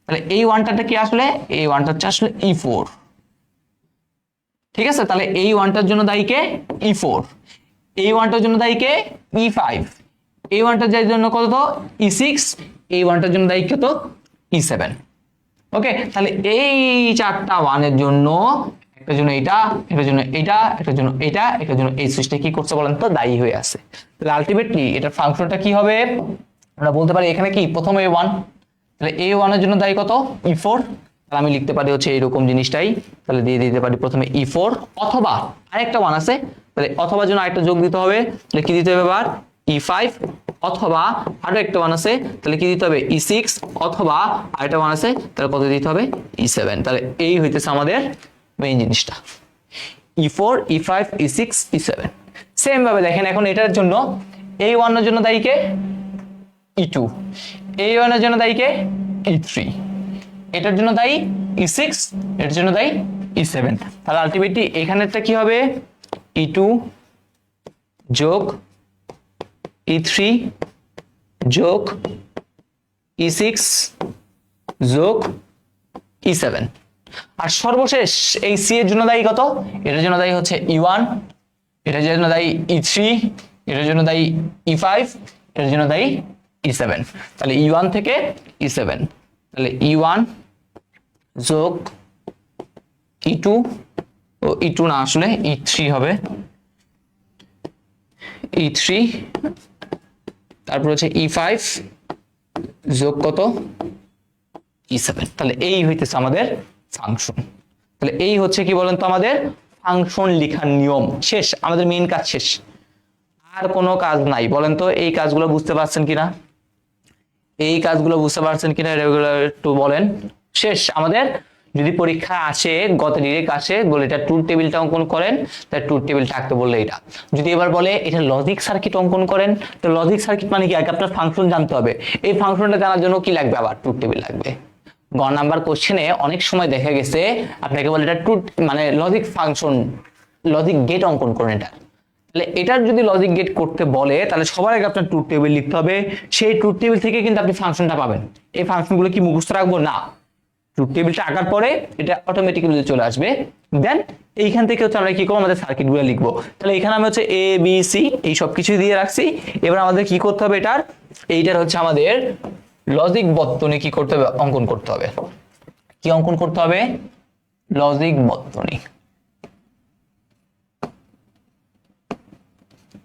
Speaker 1: তাহলে এই ওয়ানটাটা কি আসলে, এই ওয়ানটা হচ্ছে আসলে E4। ঠিক আছে, তাহলে এই ওয়ানটার জন্য দায়ী কে, E4। এই ওয়ানটার জন্য দায়ী কে, E5। এই ওয়ানটার জন্য কত, E6। এই ওয়ানটার জন্য দায়ী কত, E7। ওকে, তাহলে এই চারটা ওয়ানের জন্য, একটা জন্য এটা, একটা জন্য এটা, একটা জন্য এটা, একটা জন্য এই সুইচটা কি করছে বলেন তো, দায়ী হয়ে আছে। তাহলে আলটিমেটলি এটার ফাংশনটা কি হবে, আমরা বলতে পারি এখানে কি প্রথম A1, তাহলে A1 এর জন্য দায়ী কত, E4। তাহলে আমি লিখতে পারি হচ্ছে এইরকম জিনিসটাই, তাহলে দিয়ে দিতে পারি প্রথমে E4, অথবা আরেকটা ওয়ান আছে, তাহলে অথবা জন্য আরেকটা যোগ দিতে হবে, তাহলে কি দিতে হবে এবার, E5, অথবা আরো একটা ওয়ান আছে, তাহলে কি দিতে হবে, E6, অথবা আরেকটা ওয়ান আছে, তাহলে কত দিতে হবে, E7। তাহলে এই হইতেছে আমাদের মেইন জিনিসটা, E4, E5, E6, E7। Same ভাবে দেখেন এখন এটার জন্য A1 এর জন্য দায়ী কে, E2, A1 এর জন্য দায়ী কে, E3, এটার জন্য দায়ী E6, এটার জন্য দায়ী E7। তাহলে আলটিমেটলি এখানেরটা কি হবে, E2 যোগ E3 যোগ E6 যোগ E7। আর সর্বশেষ এই সি এর জন্য দায়ী কত, এটার জন্য দায়ী হচ্ছে E1, এটার জন্য দায়ী E3, এটার জন্য দায়ী E5, এটার জন্য দায়ী E7। তাহলে E1 থেকে E7, তাহলে E1 যোগ E2, ও E2 না আসলে E3 হবে, E3, তারপর হচ্ছে E5 যোগ কত, E7। তাহলে এই হইতেছে আমাদের ফাংশন। তাহলে এই হচ্ছে কি বলেন তো আমাদের ফাংশন লেখার নিয়ম, শেষ, আমাদের মেইন কাজ শেষ, আর কোনো কাজ নাই। বলেন তো এই কাজগুলো বুঝতে পারছেন কিনা, এই কাজগুলো বুঝতে পারছেন কিনা রেগুলার একটু বলেন। শেষ আমাদের। যদি পরীক্ষা আসে গত ডিরেক্ট আসে বলে এটা ট্রুথ টেবিলটা অঙ্কন করেন, তাই ট্রুথ টেবিলটা আঁকতে বললে এটা। যদি এবার বলে এটা লজিক সার্কিট অঙ্কন করেন, তো লজিক সার্কিট মানে কি, আগে আপনার ফাংশন জানতে হবে। এই ফাংশনটা জানার জন্য কি লাগবে, আবার ট্রুথ টেবিল লাগবে। গ নাম্বার কোশ্চেনে অনেক সময় দেখা গেছে আপনাকে বলে এটা ট্রুথ মানে লজিক ফাংশন, লজিক গেট অঙ্কন করেন এটা। তাহলে এটার যদি লজিক গেট করতে বলে তাহলে সবার আগে আপনার ট্রুথ টেবিল লিখতে হবে। সেই ট্রুথ টেবিল থেকে কিন্তু আপনি ফাংশনটা পাবেন। এই ফাংশনগুলো কি মুখস্থ রাখবো না, ট্রুথ টেবিলটা আঁকার পরে এটা অটোমেটিক্যালি চলে আসবে। দেন এইখান থেকে হচ্ছে আমরা কি করবো, আমাদের সার্কিটগুলো লিখবো। তাহলে এখানে আমি হচ্ছে এ বি সি এই সব কিছু দিয়ে রাখছি। এবার আমাদের কি করতে হবে, এইটার হচ্ছে আমাদের লজিক বর্তনী কি করতে হবে, অঙ্কন করতে হবে। কি অঙ্কন করতে হবে, লজিক বর্তনী।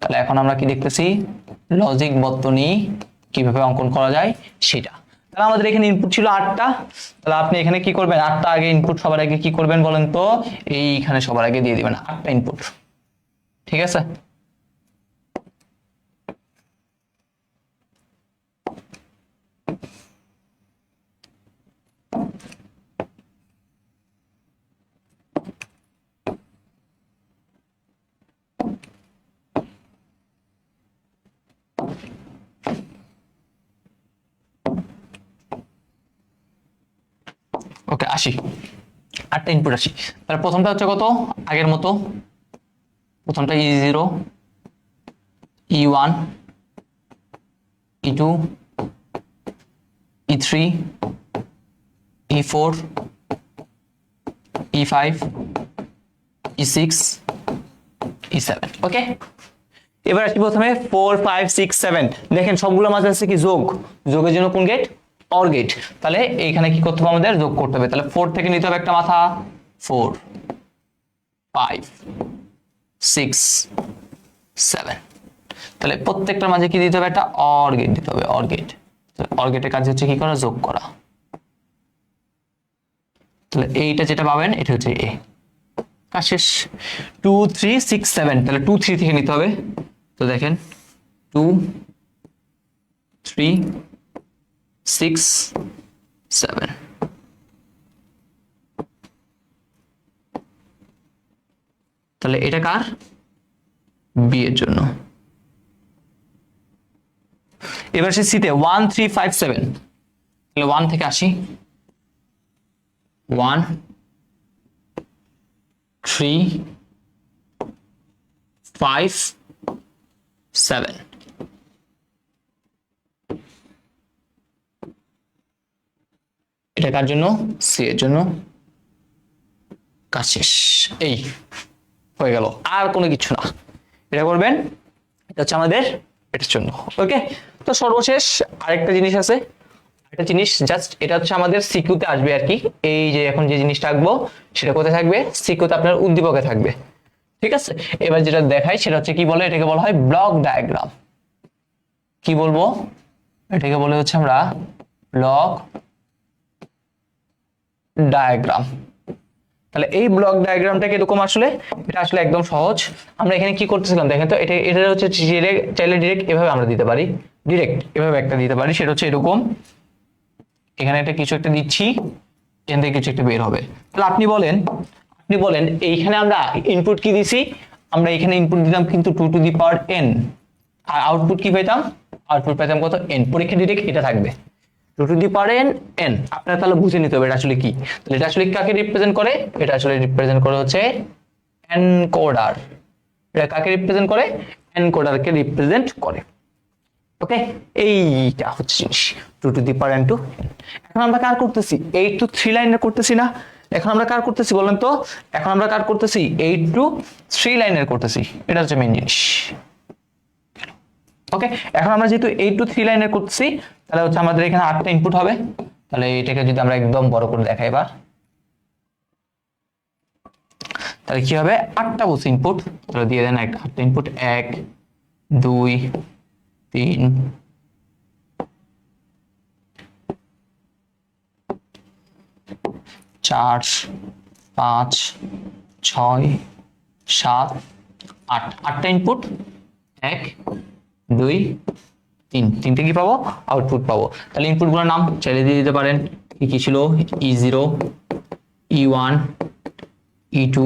Speaker 1: তাহলে এখন আমরা কি দেখতেছি, লজিক বর্তনী কিভাবে অঙ্কন করা যায় সেটা। তাহলে আমাদের এখানে ইনপুট ছিল 8টা, তাহলে আপনি এখানে কি করবেন, 8টা আগে ইনপুট সবার আগে কি করবেন বলেন তো, এইখানে সবার আগে দিয়ে দিবেন 8টা ইনপুট। ঠিক আছে, ওকে আসি, 8টা ইনপুট আসি। তাহলে প্রথমটা হচ্ছে কত, আগের মতো প্রথমটা E0, E1, E2, E3, E4, E5, E6, E7। ওকে, এবার আসি প্রথমে 4 5 6 7। দেখেন সবগুলো মাঝে আছে কি যোগ, যোগের জন্য কোন গেট, অর গেট। তাহলে এইখানে কি করতে হবে, আমাদের যোগ করতে হবে। তাহলে 4 থেকে নিতে হবে একটা মাথা, 4 5 6 7। তাহলে প্রত্যেকটার মাঝে কি দিতে হবে, একটা অর গেট দিতে হবে, অর গেট। অর গেটের কাজ হচ্ছে কি করা, যোগ করা। তাহলে এইটা যেটা পাবেন এটা হচ্ছে এ। কাজ শেষ। 2 3 6 7, তাহলে 2 3 থেকে নিতে হবে। তো দেখেন 2 3 6 7, তাহলে এটা কার, বি এর জন্য। এবার সে সিতে 1 3 5 7, তাহলে 1 থেকে আসি, 1 3 5 7, এটা কার জন্য, সি এর জন্য। কাজ শেষ। এই হয়ে গেল, আর কোনো কিছু না। এটা করবেন, এটা হচ্ছে আমাদের এটার জন্য। ওকে, তো সর্বশেষ আরেকটা জিনিস আছে, একটা জিনিস জাস্ট এটা হচ্ছে আমাদের সিকিউতে আসবে আর কি। এই যে এখন যে জিনিসটা আঁকবো সেটা কোথায় থাকবে, সিকিউতে আপনার উদ্দীপকে থাকবে। ঠিক আছে, এবার যেটা দেখাই সেটা হচ্ছে কি বলে, এটাকে বলা হয় ব্লক ডায়াগ্রাম। কি বলবো, এটাকে বলে হচ্ছে আমরা ব্লক ডায়াগ্রাম। তাহলে এই ব্লক ডায়াগ্রামটা কিরকম আসলে, এটা আসলে একদম সহজ। আমরা এখানে কি করতেছিলাম দেখেন তো, এটা হচ্ছে চাইলে ডিরেক্ট এভাবে আমরা দিতে পারি, ডিরেক্ট এভাবে একটা দিতে পারি। সেটা হচ্ছে এরকম, এখানে একটা কিছু একটা দিচ্ছি, এখান থেকে কিছু একটা বের হবে। তাহলে আপনি বলেন এইখানে আমরা ইনপুট কি দিছি, আমরা এখানে ইনপুট দিলাম কিন্তু 2 টু দি পাওয়ার n, আর আউটপুট কি পেতাম, আউটপুট পেতাম কত, n। পরীক্ষা ডিরেক্ট এটা থাকবে 2 টু দি পাওয়ার n। আপনারা তাহলে বুঝে নিতে হবে এটা আসলে কি। তাহলে এটা আসলে কাকে রিপ্রেজেন্ট করে, এটা আসলে রিপ্রেজেন্ট করে হচ্ছে এনকোডার। এটা কাকে রিপ্রেজেন্ট করে, এনকোডারকে রিপ্রেজেন্ট করে। ওকে, এইটা হচ্ছে জিনিস 2 to the power n to n। এখন আমরা কার করতেছি, 8 টু 3 লাইনের করতেছি না, এখন আমরা কার করতেছি বলেন তো, এখন আমরা কার করতেছি 8 টু 3 লাইনের করতেছি। এটা হচ্ছে মেইন জিনিস। ওকে, এখন আমরা যেহেতু 8 টু 3 লাইনের করতেছি, তাহলে হচ্ছে আমাদের এখানে 8টা ইনপুট হবে। তাহলে এটাকে যদি আমরা একদম বড় করে দেখাই এবার, তাহলে কি হবে, 8টা বসে ইনপুট। তাহলে দিয়ে দেন 8টা ইনপুট, 1 2 3 4 5 6 7 8, 8টা ইনপুট, 1 2 3, তিনটে কি পাবো, আউটপুট পাবো। তাহলে ইনপুট গুলোর নাম চাইলে দিয়ে দিতে পারেন, কি কি ছিল, E0 E1 E2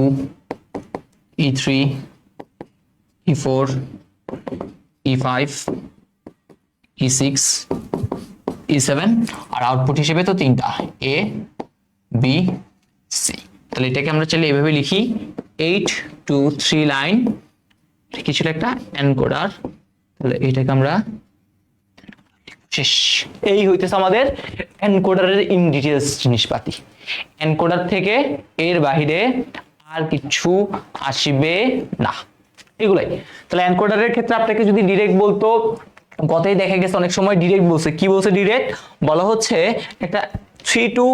Speaker 1: E3 E4 E5 E6 E7, আর আউটপুট হিসেবে তো তিনটা, A B C। তাহলে এটাকে আমরা চাইলে এভাবে লিখি, 8 টু 3 লাইন, কি ছিল একটা এনকোডার। তাহলে এটাকে আমরা শেষ। এই হইতেছে আমাদের এনকোডারের ইন ডিটেইলস জিনিসপাতি। এনকোডার থেকে এর বাহিরে আর কিছু আসবে না, এগুলাই। তাহলে এনকোডারের ক্ষেত্রে আপনাকে যদি ডিরেক্ট বলতো, কথাই দেখা গেছে অনেক সময় ডিরেক্ট বলছে, কি বলছে ডিরেক্ট বলা হচ্ছে, একটা 3 টু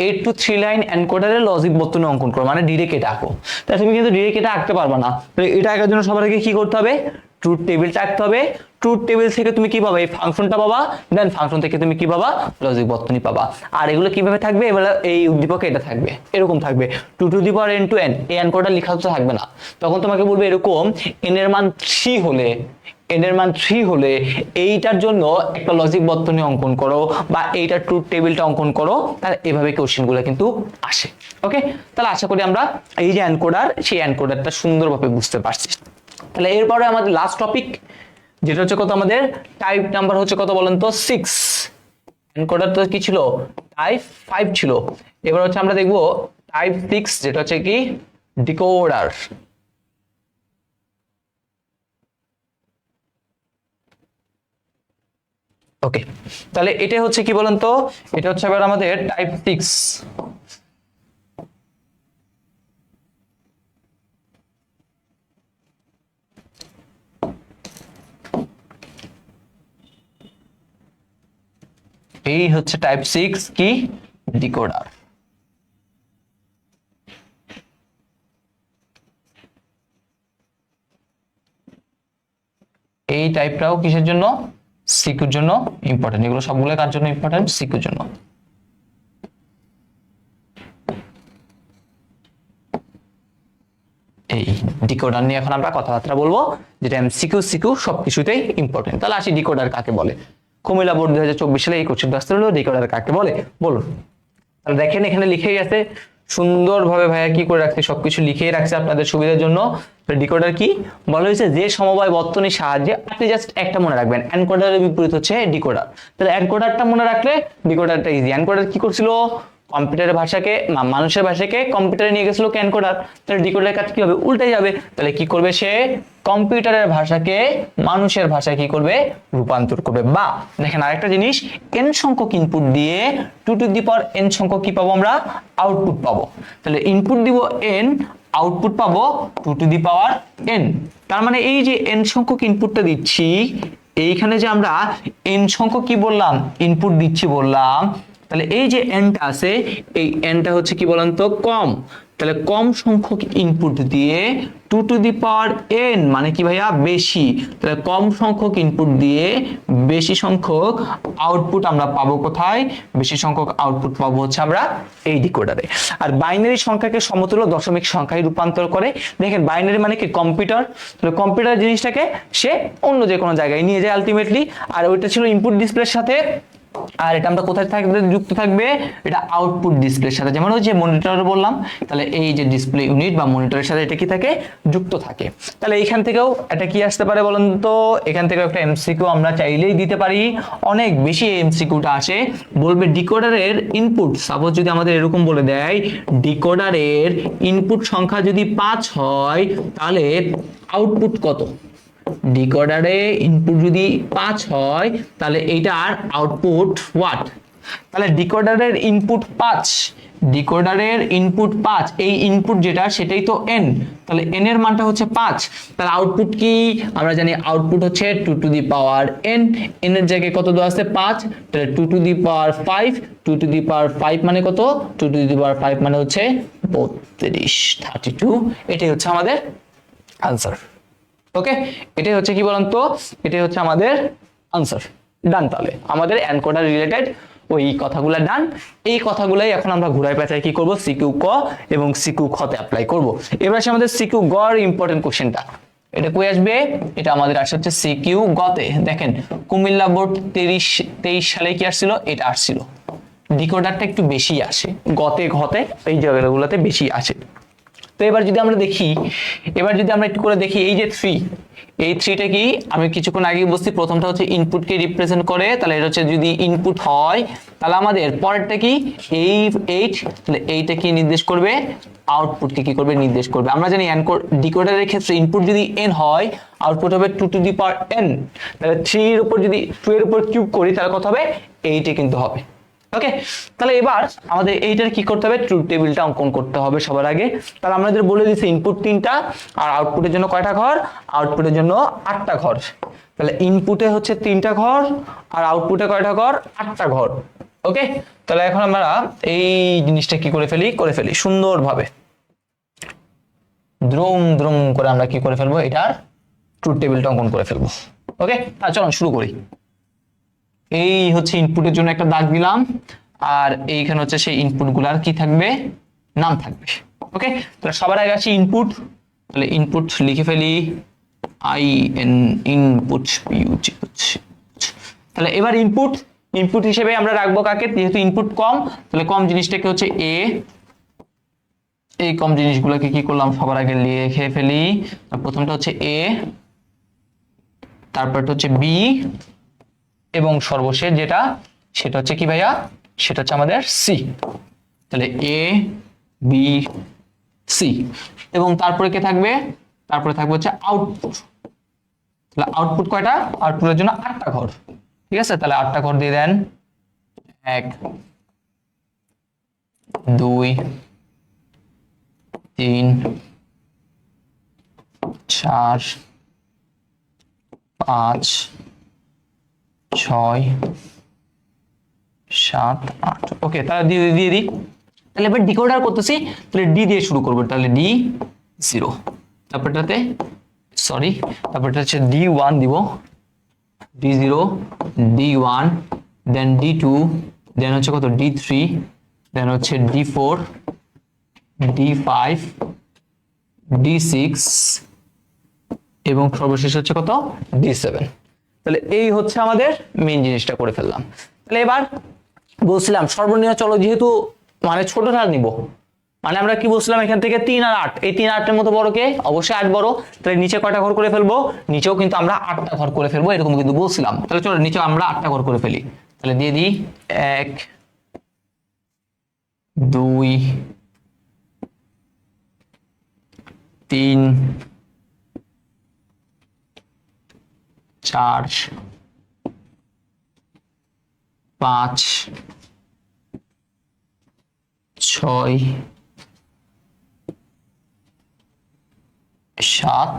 Speaker 1: 8 টু 3 লাইন এনকোডারের লজিক বর্তনী অঙ্কন করো, মানে ডিরেক্ট এটা আঁকো। তাহলে তুমি কিন্তু ডিরেক্ট এটা আঁকতে পারবে না। তাহলে এটা আঁকার জন্য সবার আগে কি করতে হবে, ট্রুথ টেবিলটা আঁকতে হবে। ট্রুথ টেবিল থেকে তুমি কি পাবা, এই ফাংশনটা পাবা, দেন ফাংশন থেকে তুমি কি পাবা, লজিক বর্তনী পাবা। আর এগুলো কিভাবে থাকবে, এবার এই উদ্দীপকে এটা থাকবে, এরকম থাকবে 2 to the power n to n। এই এনকোডার লেখা তো থাকবে না, তখন তোমাকে বলবে এরকম n এর মান 3 হলে, n এর মান 3 হলে এইটার জন্য একটা লজিক বর্তনী অঙ্কন করো, বা এইটার ট্রুথ টেবিলটা অঙ্কন করো। তাহলে এভাবে কোশ্চেনগুলো কিন্তু আসে। ওকে, তাহলে আশা করি আমরা এই যে এনকোডার, সেই এনকোডারটা সুন্দরভাবে বুঝতে পারছি। তাহলে এরপরে আমাদের লাস্ট টপিক, যেটা হচ্ছে কত, আমাদের টাইপ নাম্বার হচ্ছে কত বলেন তো, 6। এনকোডার তো কি ছিল, টাইপ 5 ছিল। এবার হচ্ছে আমরা দেখবো টাইপ 6, যেটা হচ্ছে কি ডিকোডার। ওকে, তাহলে এটা হচ্ছে কি বলেন তো, এটা হচ্ছে এবার আমাদের টাইপ 6। এই হচ্ছে টাইপ 6 কি ডিকোডার। এই টাইপটাও কিসের জন্য? সিকিউর জন্য ইম্পর্টেন্ট। এগুলো সবগুলো কার জন্য ইম্পর্টেন্ট? সিকিউর জন্য। এই ডিকোডার নিয়ে এখন আমরা কথাবার্তা বলবো, যেটা এমসিকিউ সিকিউ সবকিছুতেই ইম্পর্টেন্ট। তাহলে আসি ডিকোডার কাকে বলে। কুমিল্লা বোর্ড 2024 সালে এই কোশ্চেনটা আসতে হলো, ডিকোডার কাকে বলে বলুন। তাহলে দেখেন এখানে লিখেই আছে সুন্দরভাবে, ভাইয়া কি করে রাখছে, সবকিছু লিখেই রাখছে আপনাদের সুবিধার জন্য। ডিকোডার কি বলা হয়েছে? যে সমবায় বর্তনীর সাহায্যে, আপনি জাস্ট একটা মনে রাখবেন, এনকোডারের বিপরীত হচ্ছে ডিকোডার। তাহলে এনকোডারটা মনে রাখলে ডিকোডারটা ইজি। এনকোডার কি করছিল? কম্পিউটারের ভাষাকে, মানুষের ভাষাকে কম্পিউটারে নিয়ে গেছিল এনকোডার। তাহলে ডিকোডারের কাজ কি হবে? উল্টে যাবে। তাহলে কি করবে সে? কম্পিউটারের ভাষাকে মানুষের ভাষায় কি করবে? রূপান্তর করবে। বা দেখেন আরেকটা জিনিস, n সংখ্যক ইনপুট দিয়ে 2 টু দি পাওয়ার n সংখ্যক কি পাবো আমরা? আউটপুট পাবো। তাহলে ইনপুট দিব n, আউটপুট পাবো 2 টু দি পাওয়ার n। তার মানে এই যে n সংখ্যক ইনপুটটা দিচ্ছি, এইখানে যে আমরা n সংখ্যক কি বললাম? ইনপুট দিচ্ছি বললাম। তাহলে এই যে nটা আছে, এই nটা হচ্ছে কি বলেন তো? কম। তাহলে কম সংখ্যক ইনপুট দিয়ে 2 টু দি পাওয়ার n মানে কি ভাইয়া? বেশি। তাহলে কম সংখ্যক ইনপুট দিয়ে বেশি সংখ্যক আউটপুট আমরা পাবো কোথায়? বেশি সংখ্যক আউটপুট পাবো হচ্ছে আমরা এই ডিকোডারে। আর বাইনারি সংখ্যাকে সমতুল্য দশমিক সংখ্যায় রূপান্তর করে। দেখেন বাইনারি মানে কি? কম্পিউটার। তাহলে কম্পিউটার জিনিসটাকে সে অন্য যে কোনো জায়গায় নিয়ে যায় আলটিমেটলি। আর ওইটা ছিল ইনপুট ডিসপ্লের সাথে, আর এটা আমরা কোথায় থাকবে? যুক্ত থাকবে এটা আউটপুট ডিসপ্লের সাথে। যেমন ওই যে মনিটর বললাম, তাহলে এই যে ডিসপ্লে ইউনিট বা মনিটরের সাথে এটা কি থাকে? যুক্ত থাকে। তাহলে এইখান থেকেও এটা কি আসতে পারে বলেন তো? এখান থেকেও একটা এমসিকিউ আমরা চাইলেই দিতে পারি। অনেক বেশি এমসিকিউটা আসে, বলবে ডিকোডারের ইনপুট, সাপোজ যদি আমাদের এরকম বলে দেয় ডিকোডারের ইনপুট সংখ্যা যদি 5 হয় তাহলে আউটপুট কত? ডিকোডারে ইনপুট যদি 5 হয় তাহলে এইটার আউটপুট হোয়াট? তাহলে ডিকোডারের ইনপুট 5, ডিকোডারের ইনপুট 5, এই ইনপুট যেটা সেটাই তো n। তাহলে n এর মানটা হচ্ছে 5। তাহলে আউটপুট কি? আমরা জানি আউটপুট হচ্ছে 2 to the power n। n এর জায়গায় কত দেওয়া আছে? 5। তাহলে 2 to the power 5, 2 to the পাওয়ার 5 মানে কত? 2 টু দি পাওয়ার 5 মানে হচ্ছে 32, 32। এটাই হচ্ছে আমাদের আনসার। ওকে, এটাই হচ্ছে কি বলেন তো? এটাই হচ্ছে আমাদের আনসার। ডান। তাহলে আমাদের এনকোডার রিলেটেড ওই কথাগুলো ডান। এই কথাগুলাই এখন আমরা ঘুরাই পেঁচাই কি করব? সিকিউ ক এবং সিকিউ খতে অ্যাপ্লাই করব। এবার আসে আমাদের সিকিউ গ এর ইম্পর্টেন্ট কোশ্চেনটা। এটা কই আসবে? এটা আমাদের আসছে হচ্ছে সিকিউ গতে। দেখেন কুমিল্লা বোর্ড 23 সালে কি আসছিল? এটা আসছিল। ডিকোডারটা একটু বেশি আসে, গতে ঘতে এই জায়গাগুলোতে বেশি আসে। তো এবার যদি আমরা দেখি, এবার যদি আমরা একটু করে দেখি, এই যে 3, এই 3টা কি? আমি কিছুক্ষণ আগে বলছি প্রথমটা হচ্ছে ইনপুটকে রিপ্রেজেন্ট করে। তাহলে এটা হচ্ছে যদি ইনপুট হয় তাহলে আমাদের পরেরটা কি? এই 8। তাহলে এইটা কি নির্দেশ করবে? আউটপুটকে কি করবে? নির্দেশ করবে। আমরা জানি ডিকোডারের ক্ষেত্রে ইনপুট যদি n হয় আউটপুট হবে 2 টু দি পাওয়ার n। তাহলে 3 এর উপর যদি 2 এর উপর কিউব করি তাহলে কত হবে? 8 কিন্তু হবে। ওকে, তাহলে এবার আমাদের এইটার কি করতে হবে? ট্রুথ টেবিলটা অঙ্কন করতে হবে সবার আগে। তাহলে আমাদের বলে দিয়েছে ইনপুট 3টা আর আউটপুটের জন্য কয়টা ঘর? আউটপুটের জন্য 8টা ঘর। তাহলে ইনপুটে হচ্ছে 3টা ঘর আর আউটপুটে কয়টা ঘর? 8টা ঘর। ওকে, তাহলে এখন আমরা এই জিনিসটা কি করে ফেলি সুন্দরভাবে, দ্রুম দ্রুম করে আমরা কি করে ফেলবো? এটার ট্রুথ টেবিলটা অঙ্কন করে ফেলবো। ওকে, তাহলে চলুন শুরু করি। এই হচ্ছে ইনপুটের জন্য একটা দাগ দিলাম, আর এইখানে হচ্ছে সেই ইনপুট গুলার কি থাকবে? নাম থাকবে। ওকে, তাহলে সবার আগে আসি ইনপুট। তাহলে ইনপুট লিখে ফেলি IN, ইনপুট PUT হচ্ছে। তাহলে এবার ইনপুট হিসেবে আমরা রাখবো কাকে? যেহেতু ইনপুট কম, তাহলে কম জিনিসটাকে হচ্ছে A। এই কম জিনিসগুলোকে কি করলাম? সবার আগে লিখে ফেলি। প্রথমটা হচ্ছে A, তারপরটা হচ্ছে B, এবং সর্বশেষ যেটা সেটা হচ্ছে কি ভাইয়া? সেটা হচ্ছে আমাদের C। তাহলে A B C, এবং তারপরে কে থাকবে? তারপরে থাকবে হচ্ছে আউটপুট। তাহলে আউটপুট কয়টা? আউটপুটের জন্য 8টা ঘর। ঠিক আছে, তাহলে 8টা ঘর দিয়ে দেন। 1 2 3 4 5 6 7 8। ওকে, তাহলে দিয়ে দিই। তাহলে এবার ডিকোডার করতেছি, তাহলে ডি দিয়ে শুরু করবো। তাহলে D0, তারপরটাতে তারপরটা হচ্ছে D1 দিব। D0, D1, দেন D2, দেন হচ্ছে কত D3, দেন হচ্ছে D4, D5, D6 এবং সর্বশেষ হচ্ছে কত D7। তাহলে এই হচ্ছে আমাদের মেইন জিনিসটা করে ফেললাম। তাহলে এবার বলছিলাম সর্বনিম্ন চলো যেহেতু মানে ছোটটা নিব, মানে আমরা কি বলছিলাম এখান থেকে 3 আর 8, এই 3 আর 8 এর মতো বড় কে? অবশ্যই 8 বড়। তাহলে নিচে কয়টা ঘর করে ফেলবো? নিচেও কিন্তু আমরা 8টা ঘর করে ফেলবো, এরকম কিন্তু বলছিলাম। তাহলে চলো নিচে আমরা 8টা ঘর করে ফেলি। তাহলে দিয়ে দিই 1 2 3 4 5 6 7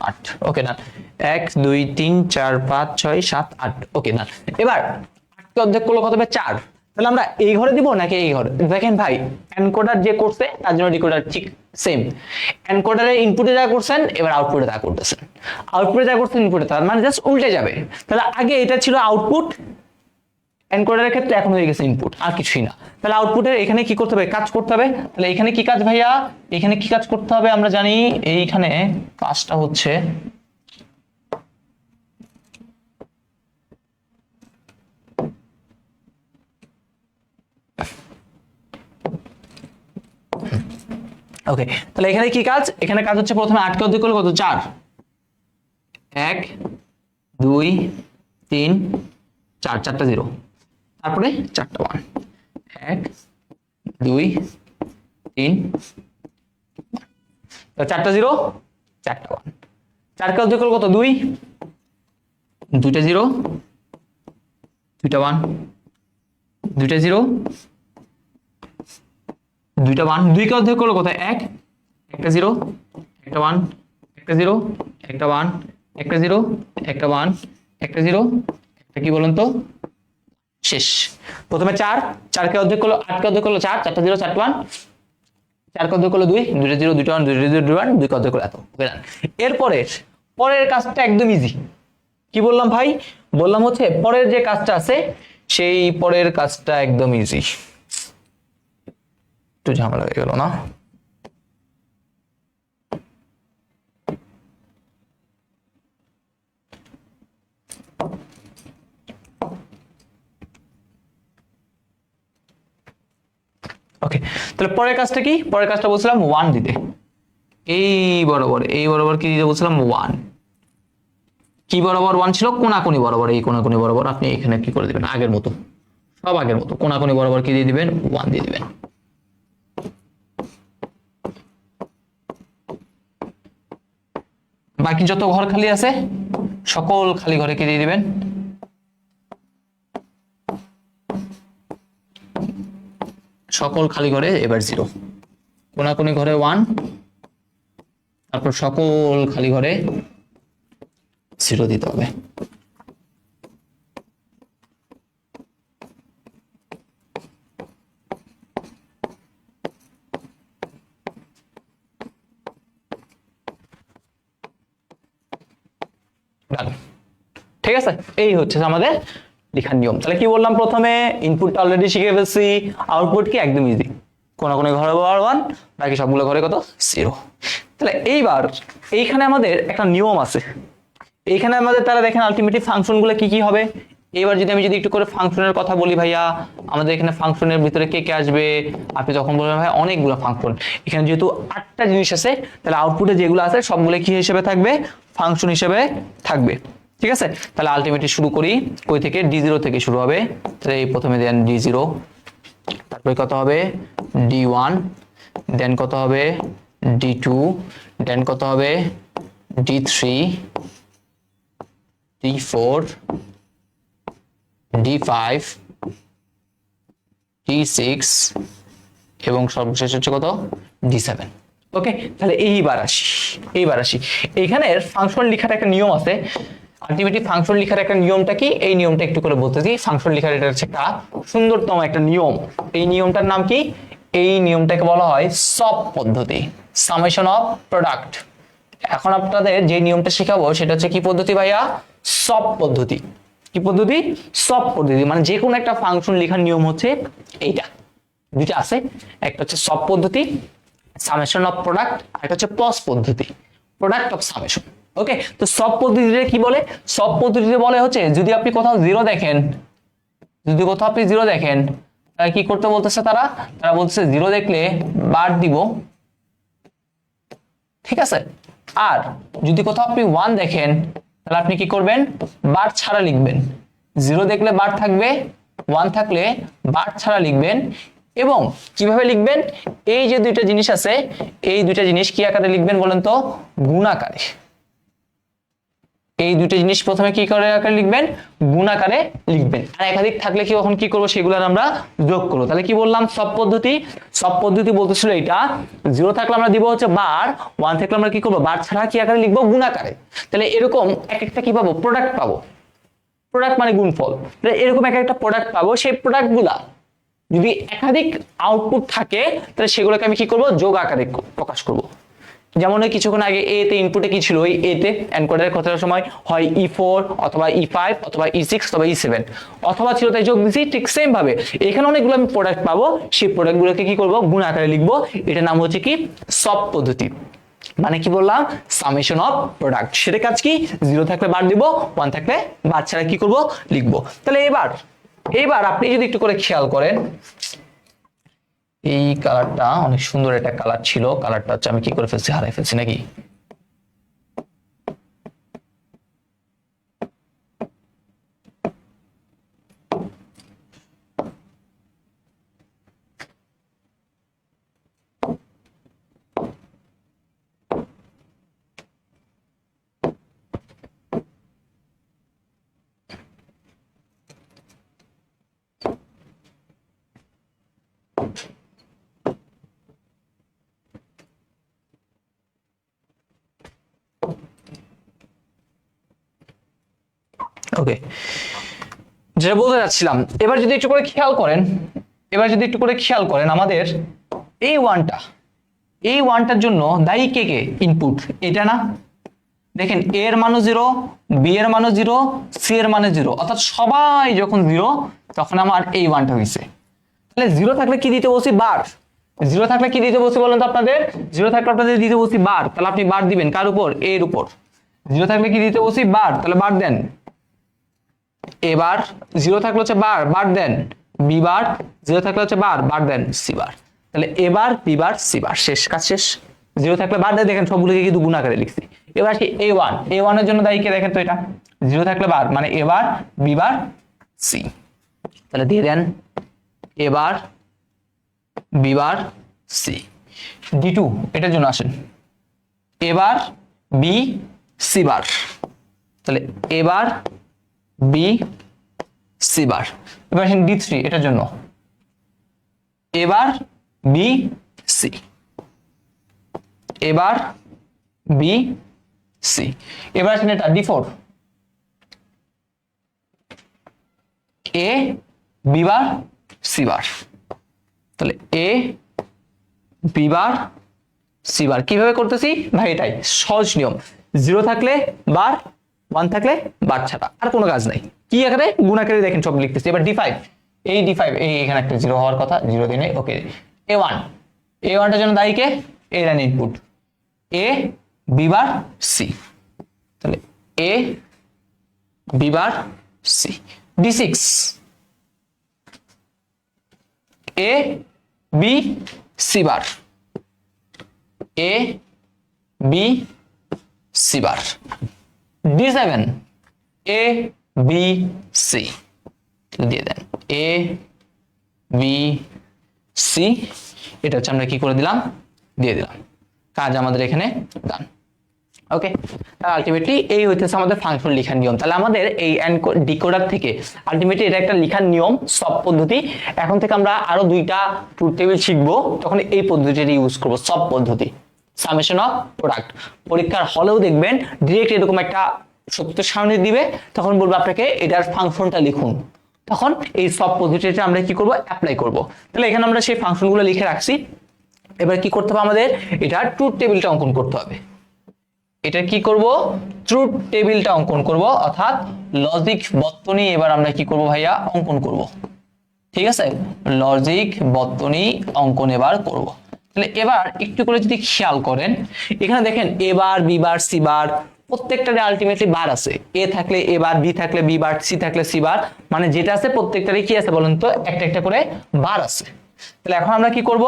Speaker 1: 8। ওকে না, 1 2 3 4 5 6 7 8। ওকে না, এবার 8কে অর্ধেক করলে কত হবে? 4। তাহলে আমরা এই ঘরে দিব নাকি এই ঘরে? দেখেন ভাই, এনকোডার যে করছে তার জন্য ডিকোডার ঠিক সেম। এনকোডারে ইনপুটে যা করছেন এবার আউটপুটে তা করতেছেন, আউটপুটে যা করছেন ইনপুটে তা, মানে জাস্ট উল্টে যাবে। তাহলে আগে এটা ছিল আউটপুট, এনকোডারের ক্ষেত্রে এখন হয়ে গেছে ইনপুট, আর কিছুই না। তাহলে আউটপুটের এখানে কি করতে হবে? কাজ করতে হবে। তাহলে এখানে কি কাজ ভাইয়া? এখানে কি কাজ করতে হবে আমরা জানি। এইখানে কাজটা হচ্ছে ওকে, তাহলে এখানে কি কাজ? এখানে কাজ হচ্ছে প্রথমে 8কে অর্ধেক করলে কত? 4। 1 2 3 4, 4টা 0, তারপরে 4টা 1। 1 2 3, 4টা 0, 4টা 1। 4কে অর্ধেক করলে কত? 2, 2টা 0, 2টা 1, 2টা 0, 2টা 1। 2কে অর্ধেক করলে কত? 1, একটা 0, একটা 1, একটা 0, একটা 1, একটা 0, একটা 1, একটা 0, একটা কি বলুন তো? শেষ। প্রথমে 4, 4কে অর্ধেক করলো, 8কে অর্ধেক করলো 4, 4টা 0, 4টা 1, 4কে অর্ধেক করলো 2, 2টা 0, 2টা 1, 2টা 0, 2টা 1, 2কে অর্ধেক করলো এত। এরপরে পরের কাজটা একদম ইজি। কি বললাম ভাই? বললাম হচ্ছে পরের যে কাজটা আছে সেই পরের কাজটা একদম ইজি। একটু ঝামেলা হয়ে গেল না? ওকে, তাহলে পরের কাজটা কি? পরের কাজটা বলছিলাম 1 দিতে। এই বরাবর কি দিতে বলছিলাম? 1। কি বরাবর 1 ছিল? কোনাকুনি বরাবর, এই কোনাকুনি বরাবর আপনি এখানে কি করে দিবেন? আগের মতো, সব আগের মতো কোনাকুনি বরাবর কি দিয়ে দিবেন? 1 দিয়ে দিবেন। বাকি যত ঘর খালি আছে সকল খালি ঘরে কি দিয়ে দিবেন? সকল খালি ঘরে এবার 0, কোনাকুনি ঘরে 1, তারপর সকল খালি ঘরে 0 দিতে হবে। ঠিক আছে, এই হচ্ছে আমাদের লেখার নিয়ম। তাহলে কি বললাম? প্রথমে ইনপুটটা অলরেডি শিখে ফেলছি, আউটপুট কি একদম ইজি, কোনাকুনি ঘরে 1, বাকি সবগুলো ঘরে কত? 0। তাহলে এইবার এইখানে আমাদের একটা নিয়ম আছে। এইখানে আমাদের তারা দেখেন আলটিমেটলি ফাংশনগুলো কি কি হবে। এবার যদি আমি একটু করে ফাংশনের কথা বলি ভাইয়া, আমাদের এখানে ফাংশনের ভিতরে কে কে আসবে? আপনি যখন বলবেন ভাই অনেকগুলো ফাংশন, এখানে যেহেতু 8টা জিনিস আছে তাহলে আউটপুটে যেগুলো আছে সবগুলো কি হিসেবে থাকবে? ফাংশন হিসেবে থাকবে। ঠিক আছে, তাহলে আলটিমেটলি শুরু করি কই থেকে? D0 থেকে শুরু হবে। তাহলে এই প্রথমে দেন D0, তারপরে কত হবে? D1, দেন কত হবে? D2, দেন কত হবে? D3, D4, D5, D6 এবং সর্বশেষ হচ্ছে কত? D7। ওকে, তাহলে এইবার আসি এইখানের ফাংশন লেখার একটা নিয়ম আছে। আলটিমেটলি ফাংশন লেখার একটা নিয়মটা কি? এই নিয়মটা একটু করে বলতেছি। ফাংশন লেখার এটা হচ্ছে একটা সুন্দরতম একটা নিয়ম। এই নিয়মটার নাম কি? এই নিয়মটাকে বলা হয় সব পদ্ধতি, সামেশন অফ প্রোডাক্ট। এখন আপনাদের যে নিয়মটা শেখাবো সেটা হচ্ছে কি পদ্ধতি ভাইয়া? সব পদ্ধতি। কি পদ্ধতি? সব পদ্ধতি, মানে যে কোনো একটা ফাংশন লেখার নিয়ম হচ্ছে এইটা। দুইটা আছে, একটা হচ্ছে সব পদ্ধতি সামেশন অফ প্রোডাক্ট, আর একটা হচ্ছে পজ পদ্ধতি প্রোডাক্ট অফ সামেশন। ওকে, তো সব পদ্ধতিতে কি বলে? সব পদ্ধতিতে বলে হচ্ছে যদি আপনি কোথাও জিরো দেখেন, যদি কোথাও আপনি জিরো দেখেন তাহলে কি করতে বলতেছে তারা? তারা বলতেছে জিরো দেখলে বার দিব, ঠিক আছে। আর যদি কোথাও আপনি 1 দেখেন তাহলে আপনি কি করবেন? বার ছাড়া লিখবেন। জিরো দেখলে বার থাকবে, 1 থাকলে বার ছাড়া লিখবেন। এবং কিভাবে লিখবেন? এই যে দুইটা জিনিস আছে, এই দুইটা জিনিস কি আকারে লিখবেন বলেন তো? গুণ আকারে। এই দুইটা জিনিস প্রথমে কি করে আকারে লিখবেন? গুণ আকারে লিখবেন। আর একাধিক থাকলে কি তখন কি করব? সেগুলোর আমরা যোগ করব। তাহলে কি বললাম? সব পদ্ধতি। সব পদ্ধতি বলতেছিল এটা জিরো থাকলে আমরা দিব হচ্ছে বার, 1 থাকলে আমরা কি করব? বার ছাড়া কি আকারে লিখবো? গুণ আকারে। তাহলে এরকম এক একটা কি পাবো? প্রোডাক্ট পাবো। প্রোডাক্ট মানে গুণফল। তাহলে এরকম এক একটা প্রোডাক্ট পাবো। সেই প্রোডাক্টগুলা যদি একাধিক আউটপুট থাকে তাহলে সেগুলোকে আমি কি করব? যোগ আকারে প্রকাশ করব। যেমন কিছুক্ষণ আগে এ তে ইনপুটে কি ছিল? ওই এ তে এনকোডারের কথার সময় হয় E4 অথবা E5 অথবা E6 অথবা E7 অথবা ছিল, তাই যোগ দিছি। ঠিক সেম ভাবে এখানে অনেকগুলো আমি প্রোডাক্ট পাবো, সেই প্রোডাক্টগুলোকে কি করব? গুণ আকারে লিখবো। এটার নাম হচ্ছে কি? সব পদ্ধতি। মানে কি বললাম? Summation of product. সেটা কাজ কি? জিরো থাকলে বার দিব, 1 থাকলে বার ছাড়া কি করব? লিখবো। তাহলে এবার আপনি যদি একটু করে খেয়াল করেন, এই কালারটা অনেক সুন্দর একটা কালার ছিল, কালারটা হচ্ছে আমি কি করে ফেলছি? হারাই ফেলছি নাকি? ওকে, যেটা বলতে যাচ্ছিলাম, এবার যদি একটু করে খেয়াল করেন, আমাদের এই ওয়ানটার জন্য দায়ী কে কে? ইনপুট এটা না? দেখেন এ এর মানও 0, বি এর মানও 0, সি এর মানও 0, অর্থাৎ সবাই যখন 0 তখন আমার এই ওয়ানটা হয়েছে। তাহলে 0 থাকলে কি দিতে বলছি? বার। 0 থাকলে কি দিতে বলছি বলেন তো আপনাদের? 0 থাকলে আপনাদের দিতে বলছি বার। তাহলে আপনি বার দিবেন কার উপর? এর উপর। 0 থাকলে কি দিতে বলছি? বার। তাহলে বার দেন। এবার 0 থাকলে হচ্ছে বার দেন। বি বার। 0 থাকলে হচ্ছে বার দেন। সি বার। তাহলে এবার বি বার সি বার, শেষ, কাজ শেষ। 0 থাকলে বার দেন। দেখেন সবগুলোকে কিন্তু গুণ আকারে লিখছি। এবার কি A1 এর জন্য দায়ী কে? দেখেন তো এটা 0 থাকলে বার, মানে এবার বি বার সি। তাহলে দিয়ে দেন এবার বি বার সি। D2 এটার জন্য আসেন, এবার বি সি বার। তাহলে এবার বি সি বার। এবার আসেন D3 এটার জন্য, এবার বি সি, এবার বি সি। এবার আসেন এটা D4, A B bar C বার। তাহলে এ বি বার সি বার। কিভাবে করতেছি ভাই? এটাই সহজ নিয়ম। 0 থাকলে বার, 1 থাকলে বার ছাড়া, আর কোনো কাজ নাই। কি আকারে? গুণ আকারে দেখেন সব লিখতেছি। এবার D5, এই D5 এই এখানে একটা 0 হওয়ার কথা, 0 দিনে। ওকে, A1টার জন্য দায়ী কে? এই line input A B bar C. তাহলে A B bar C. D6, A B C bar, A B C bar. D7, A B C দিয়ে দেন, এ বি সি। এটা হচ্ছে আমরা কি করে দিলাম? দিয়ে দিলাম। কাজ আমাদের এখানে ডান। ওকে, তাহলে আলটিমেটলি এই হইতেছে আমাদের ফাংশন লেখার নিয়ম। তাহলে আমাদের এই ডিকোডার থেকে আলটিমেটলি এটা একটা লেখার নিয়ম, সব পদ্ধতি। এখন থেকে আমরা আরো 2টা ট্রুথ টেবিল শিখবো, তখন এই পদ্ধতিটা ইউজ করব, সব পদ্ধতি সামেশন অফ প্রোডাক্ট। পরীক্ষার হলেও দেখবেন ডিরেক্ট এরকম একটা সত্য সামনে দিবে, তখন বলবো আপনাকে এটার ফাংশনটা লিখুন। তখন এই সব পদ্ধতিটা আমরা কি করব? অ্যাপ্লাই করব। তাহলে এখানে আমরা সেই ফাংশনগুলো লিখে রাখছি। এবার কি করতে হবে? আমাদের এটা ট্রুথ টেবিলটা অঙ্কন করতে হবে। এটা কি করব, ট্রুথ টেবিলটা অঙ্কন করব, অর্থাৎ লজিক বর্তনী এবার আমরা কি করব ভাইয়া, অঙ্কন করব। ঠিক আছে, লজিক বর্তনী অঙ্কন এবার করব। তাহলে এবার একটু করে যদি খেয়াল করেন, এখানে দেখেন A bar, B bar, C bar, প্রত্যেকটারে আলটিমেটলি বার আছে। এ থাকলে এ বার, বি থাকলে বি বার, সি থাকলে সি বার, মানে যেটা আছে প্রত্যেকটারই কি আছে বলেন তো, একটা একটা করে বার আছে। তাহলে এখন আমরা কি করব,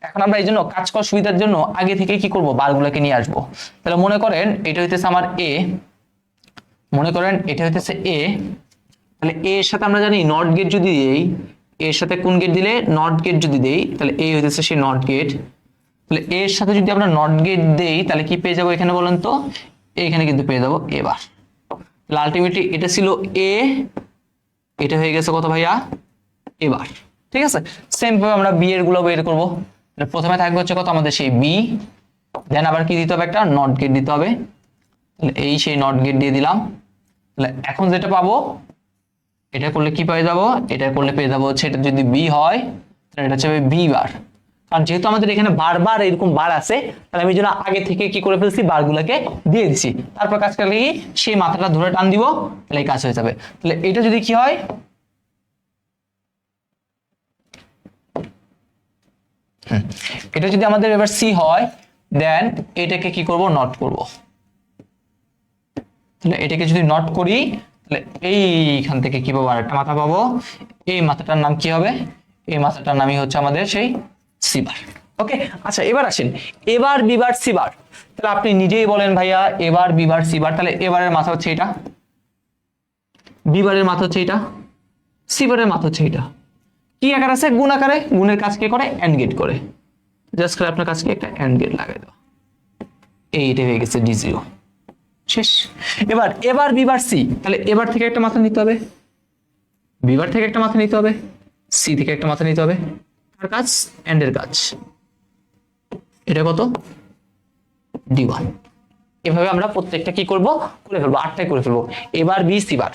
Speaker 1: এখন আমরা এই জন্য কাজ করার সুবিধার জন্য আগে থেকে কি করব, বারগুলোকে নিয়ে আসবো। তাহলে মনে করেন এটা হইতেছে আমার এ, মনে করেন এটা হইতেছে এ। তাহলে এ এর সাথে আমরা জানি নট গেট যদি দেই, এর সাথে কোন গেট দিলে, নট গেট যদি দেই, তাহলে এই হইতেছে সেই নট গেট। তাহলে এর সাথে যদি আমরা নট গেট দেই তাহলে কি পেয়ে যাবো এখানে বলেন তো, এখানে কিন্তু পেয়ে যাবো এবার। তাহলে আলটিমেটলি এটা ছিল এ, এটা হয়ে গেছে কত ভাইয়া, এবার। ঠিক আছে, সেম ভাবে আমরা বি এর গুলো বের করবো। প্রথমে থাকবে হচ্ছে কত আমাদের সেই বি, দেন আবার কি দিতে হবে, একটা নট গেট দিতে হবে। তাহলে এই সেই নট গেট দিয়ে দিলাম। তাহলে এখন যেটা পাবো, এটা করলে কি পেয়ে যাবো, এটা করলে পেয়ে যাবো হচ্ছে, এটা যদি বি হয় তাহলে এটা হচ্ছে বি বার। কারণ যেহেতু আমাদের এখানে বারবার এরকম বার আছে, তাহলে আমি জন্য আগে থেকে কি করে ফেলছি, বারগুলোকে দিয়ে দিছি। তারপর কাজ করলে কি, সেই মাথাটা ধরে টান দিব, তাহলে এই কাজ হয়ে যাবে। তাহলে এটা যদি কি হয়, এটা যদি আমাদের এবার সি হয়, দেন এটাকে কি করব, নট করব। তাহলে এটাকে যদি নট করি, তাহলে এইখান থেকে কি পাবো, আরেকটা মাথা পাবো। এই মাথাটার নাম কি হবে, এই মাথাটার নামই হচ্ছে আমাদের সেই সি বার। ওকে, আচ্ছা এবার আসেন, এবার বিবার সি বার। তাহলে আপনি নিজেই বলেন ভাইয়া, এবার বিবার সি বার, তাহলে এবারের মাথা হচ্ছে এটা, বিবারের মাথা হচ্ছে এটা, সি বারের মাথা হচ্ছে এটা। কি আকার আছে, গুণ আকারে। গুণের কাজ কে করে, এন্ড গেট করে। জাস্ট করে আপনার কাজকে একটা এন্ড গেট লাগাই দাও, এইটা হয়ে গেছে ডি জিরো, শেষ। এবার এবার বিবার সি, তাহলে এবার থেকে একটা মাথা নিতে হবে, বিবার থেকে একটা মাথা নিতে হবে, সি থেকে একটা মাথা নিতে হবে। আর কাজ, এন্ড এর কাজ। এটা কত, ডি ওয়ান। এভাবে আমরা প্রত্যেকটা কি করব, করে ফেলবো, আটটাই করে ফেলবো। এবার বি সি বার।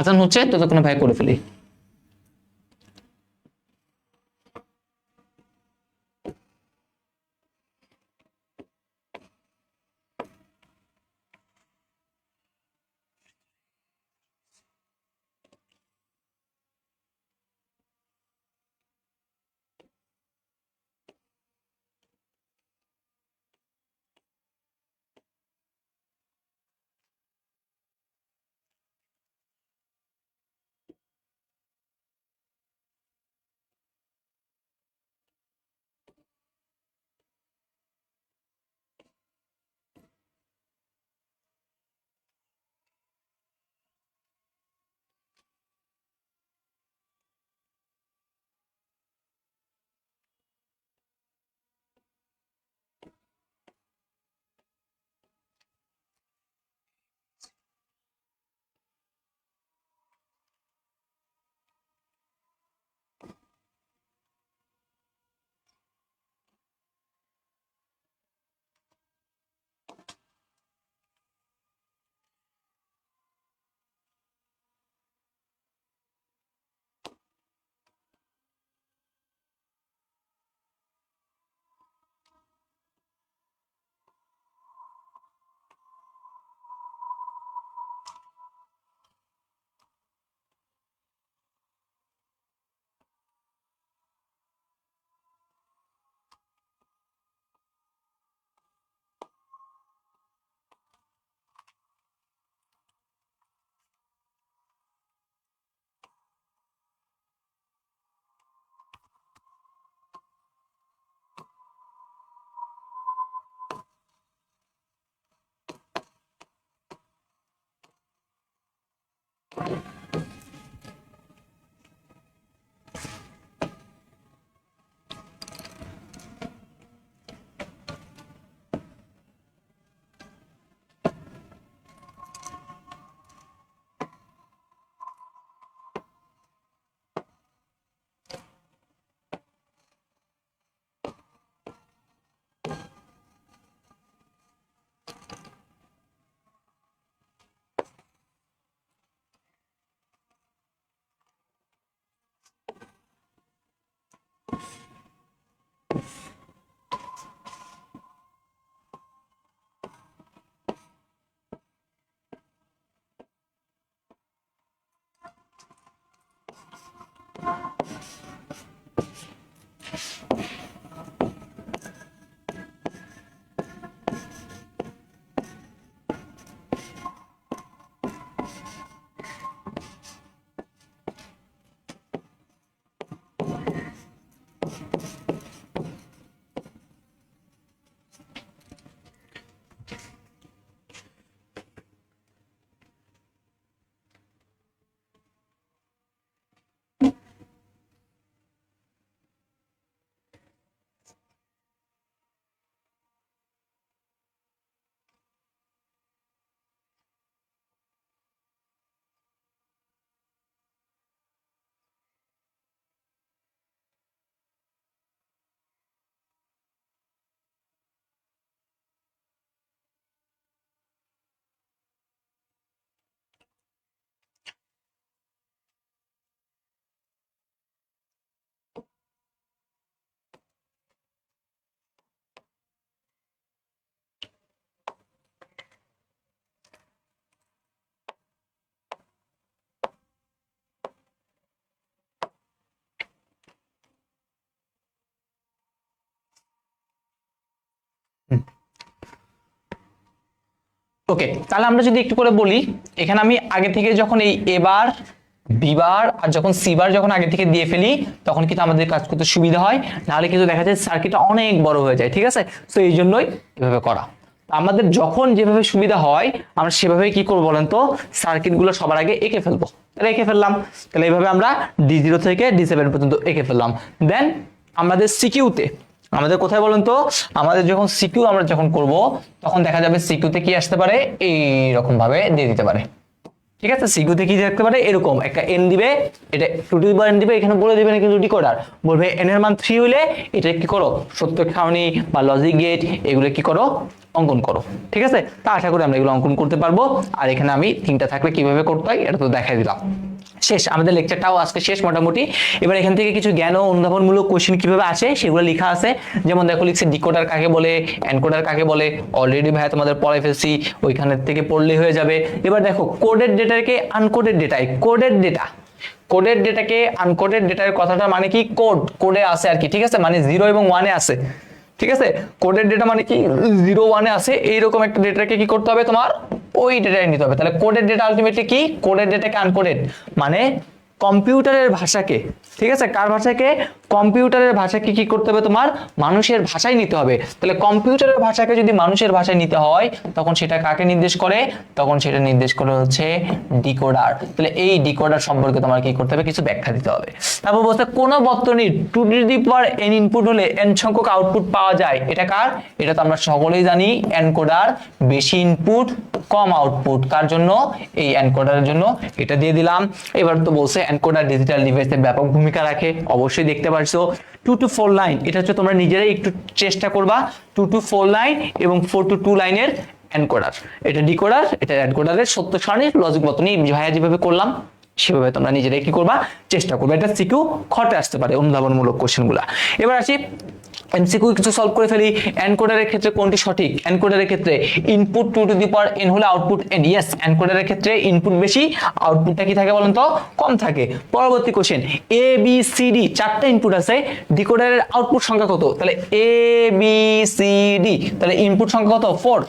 Speaker 1: আজান হচ্ছে, ততক্ষণে ভাই করে ফেলি। ওকে, তাহলে আমরা যদি একটু করে বলি, এখানে আমি আগে থেকে যখন এই এবার বিবার আর যখন সিবার যখন আগে থেকে দিয়ে ফেলি তখন কিন্তু আমাদের কাজ করতে সুবিধা হয়, নাহলে কিন্তু দেখা যায় সার্কিটটা অনেক বড় হয়ে যায়। ঠিক আছে, তো এই জন্যই এভাবে করা। আমাদের যখন যেভাবে সুবিধা হয় আমরা সেভাবে কি করবো বলেন তো, সার্কিটগুলো সবার আগে এঁকে ফেলবো। তাহলে এঁকে ফেললাম, তাহলে এইভাবে আমরা D0 থেকে D7 পর্যন্ত এঁকে ফেললাম। দেন আমাদের সিকিউতে, আমাদের কোথায় বলেন তো, আমাদের যখন সিকিউ আমরা যখন করব তখন দেখা যাবে সিকিউতে কি আসতে পারে, এইরকম ভাবে দিয়ে দিতে পারে। ঠিক আছে, সিকিউতে কি দেখতে পারে, এরকম একটা এন দিবে, এটা 2n দিবে, এখানে বলে দিবে না কিন্তু ডিকোডার বলবে n এর মান 3 হইলে এটা কি করো, সত্য সারণী বা লজিক গেট এগুলো কি করো, অঙ্কন করো। ঠিক আছে, তা আশা করি আমরা এগুলো অঙ্কন করতে পারবো। আর এখানে আমি 3টা থাকলে কিভাবে করতে হয় এটা তো দেখাই দিলাম। শেষ, আমাদের লেকচারটাও আজকে শেষ মোটামুটি। এবার এখান থেকে কিছু জ্ঞান ও অনুধাবনমূলক কোশ্চেন কিভাবে আসে সেগুলো লেখা আছে। যেমন দেখো লিখছে ডিকোডার কাকে বলে, এনকোডার কাকে বলে, অলরেডি ভাই তোমাদের পড়াই ফেলছি, ওইখানের থেকে পড়লেই হয়ে যাবে। এবার দেখো coded ডেটাকে uncoded ডেটায়, coded data, coded ডেটাকে uncoded ডেটার কথাটা মানে কি, কোডে আছে আর কি। ঠিক আছে, মানে 0 এবং 1 এ আছে। ঠিক আছে, কোডেড ডেটা মানে কি 0 1 এ আছে, এইরকম একটা ডেটাকে কি করতে হবে তোমার, ওই ডেটাই নিতে হবে। তাহলে কোডেড ডেটা আলটিমেটলি কি, কোডেড ডেটাকে আনকোডেড মানে কম্পিউটারের ভাষাকে, ঠিক আছে, কার ভাষাকে, কম্পিউটারের ভাষাকে কি করতে হবে তোমার, মানুষের ভাষায় নিতে হবে। তাহলে কম্পিউটারের ভাষাকে যদি মানুষের ভাষায় নিতে হয় তখন সেটা কাকে নির্দেশ করে, তখন সেটা নির্দেশ করে হচ্ছে ডিকোডার। তাহলে এই ডিকোডার সম্পর্কে তোমার কি করতে হবে, কিছু ব্যাখ্যা দিতে হবে। তারপর বলতে কোন বর্তনীর 2n ইনপুট হলে n সংখ্যক আউটপুট পাওয়া যায়, এটা কার, এটা তো আমরা সকলেই জানি, এনকোডার, বেশি ইনপুট কম আউটপুট, কার জন্য, এই এনকোডারের জন্য, এটা দিয়ে দিলাম। এবার তো বলছে এনকোডার ডিজিটাল ডিভাইসে ব্যাপক ভূমিকা রাখে, অবশ্যই দেখতে পারছো। 2 to 4 লাইন, এটা হচ্ছে তোমরা নিজেরাই একটু চেষ্টা করবা, 2 to 4 লাইন এবং 4 to 2 লাইনের এনকোডার, এটা ডিকোডার, এটা এনকোডারের সত্য সারণীর লজিক বর্তনী ভাইয়া যেভাবে করলাম সেভাবে তোমরা নিজেরাই কি করবা, চেষ্টা করবে। এটা সিকিউ খটে আসতে পারে অনুধাবনমূলক কোশ্চেনগুলো। এবার আসি এমসিকিউ কিছু সলভ করে ফেলি। এনকোডারের ক্ষেত্রে কোনটি সঠিক, এনকোডারের ক্ষেত্রে input 2 to the power n হলে আউটপুট n, ইয়েস, এনকোডারের ক্ষেত্রে ইনপুট বেশি আউটপুটটা কি থাকে বলেন তো, কম থাকে। পরবর্তী question, A B C D 4টা ইনপুট আছে, ডিকোডারের আউটপুট সংখ্যা কত, তাহলে এ বি সি ডি, তাহলে ইনপুট সংখ্যা কত, 4।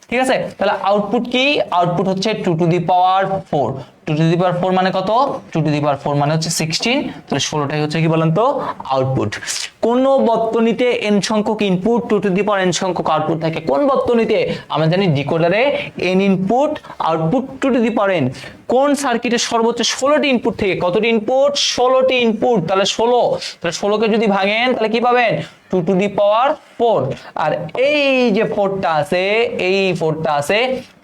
Speaker 1: ঠিক আছে, তাহলে আউটপুট কি, আউটপুট হচ্ছে 2 to the power 4, 2 to the পাওয়ার 4 মানে কত, 2 টু দি পাওয়ার 4 মানে হচ্ছে 16, তাহলে 16টাই হচ্ছে কি বলেন তো আউটপুট। কোন বর্তনীতে n সংখ্যক input 2 to the power n সংখ্যক আউটপুট থাকে, কোন বর্তনীতে, আমরা জানি ডিকোডারে n input output 2 to the power n। কোন সার্কিটে সর্বোচ্চ 16টি ইনপুট থেকে, কতটি ইনপুট, 16টি ইনপুট, তাহলে 16, তাহলে 16কে যদি ভাঙেন তাহলে কি পাবেন, 2 টু দি পাওয়ার 4। আর এই যে 4টা আছে, এই 4টা আছে,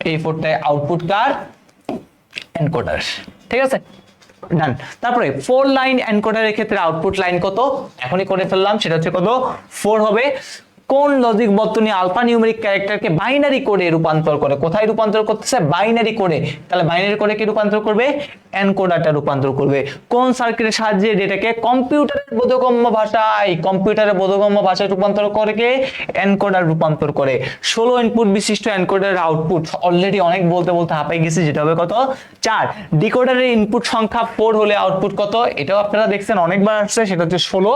Speaker 1: এই 4টায় আউটপুট কার, এনকোডার। ঠিক আছে, ডান। তারপরে 4 লাইন এনকোডারের ক্ষেত্রে আউটপুট লাইন কত, এখনই করে ফেললাম, সেটা হচ্ছে কত, 4 হবে। কোন লজিক বর্তনী আলফা নিউমেরিক ক্যারেক্টারকে বাইনারি কোডে রূপান্তর করে, কোথায় রূপান্তর করতেছে, বাইনারি কোডে, তাহলে বাইনারি কোডে কি রূপান্তর করবে, এনকোডারটা রূপান্তর করবে। কোন সার্কিটের সাহায্যে ডেটাকে কম্পিউটারের বোধগম্য ভাষায়, কম্পিউটারের বোধগম্য ভাষায় রূপান্তর করে কে, এনকোডার রূপান্তর করে। 16 ইনপুট বিশিষ্ট এনকোডারের আউটপুট অলরেডি অনেক বলতে বলতে হাঁপাই গেছি, যেটা হবে কত, 4। ডিকোডারের ইনপুট সংখ্যা 4 হলে আউটপুট কত, এটাও আপনারা দেখছেন অনেকবার আসছে, সেটা হচ্ছে 16।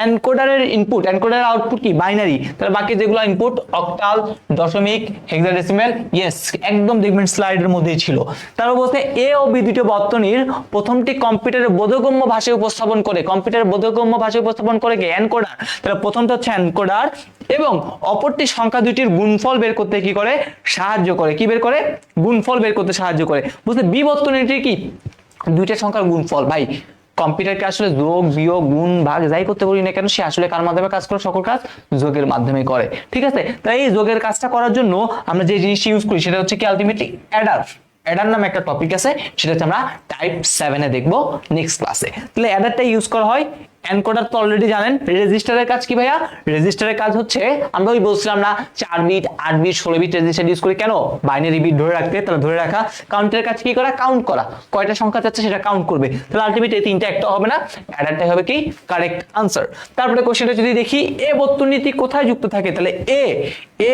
Speaker 1: এনকোডারের ইনপুট, এনকোডারের আউটপুট কি, বাইনারি, তাহলে বাকি যেগুলো ইনপুট অক্টাল, দশমিক, হেক্সাডেসিমাল, ইয়েস, একদম দেখবেন স্লাইডের মধ্যেই ছিল। তারপর বলতে এ ও বি দুটো বর্তনীর প্রথমটি কম্পিউটারের বোধগম্য ভাষায় উপস্থাপন করে, কম্পিউটারের বোধগম্য ভাষায় উপস্থাপন করে কে, এনকোডার, তাহলে প্রথমটা হচ্ছে এনকোডার, এবং অপরটি সংখ্যা দুটির গুণফল বের করতে কি করে, সাহায্য করে, কি বের করে, গুণফল বের করতে সাহায্য করে। বুঝতে, বি বর্তনীটি কি, দুইটা সংখ্যার গুণফল। ভাই কম্পিউটারকে আসলে যোগ বিয়োগ গুণ ভাগ যাই করতে বলি না কেন, সে আসলে কার মাধ্যমে কাজ করে, সকল কাজ যোগের মাধ্যমে করে। ঠিক আছে, তাই এই যোগের কাজটা করার জন্য আমরা যে জিনিসটা ইউজ করি সেটা হচ্ছে কি, আলটিমেটলি অ্যাডার। অ্যাডার নামে একটা টপিক আছে, সেটা হচ্ছে আমরা টাইপ 7 এ দেখবো নেক্সট ক্লাসে। তাহলে অ্যাডারটা ইউজ করা হয়। এনকোডার তো অলরেডি জানেন। রেজিস্টারের কাজ কি ভাইয়া, রেজিস্টারের কাজ হচ্ছে, আমরা ওই বলছিলাম না 4 bit 8 bit 16 bit register use করি কেন, বাইনারি বিট ধরে রাখতে, তাহলে ধরে রাখা। কাউন্টের কাজ কি করা, কাউন্ট করা, কয়টা সংখ্যা চাচ্ছে সেটা কাউন্ট করবে। তাহলে আলটিমেটলি এই তিনটা একটা হবে না, অ্যাডারটাই হবে কি কারেক্ট আনসার। তারপরে কোশ্চেনটা যদি দেখি, এ বর্তনীটি কোথায় যুক্ত থাকে, তাহলে এ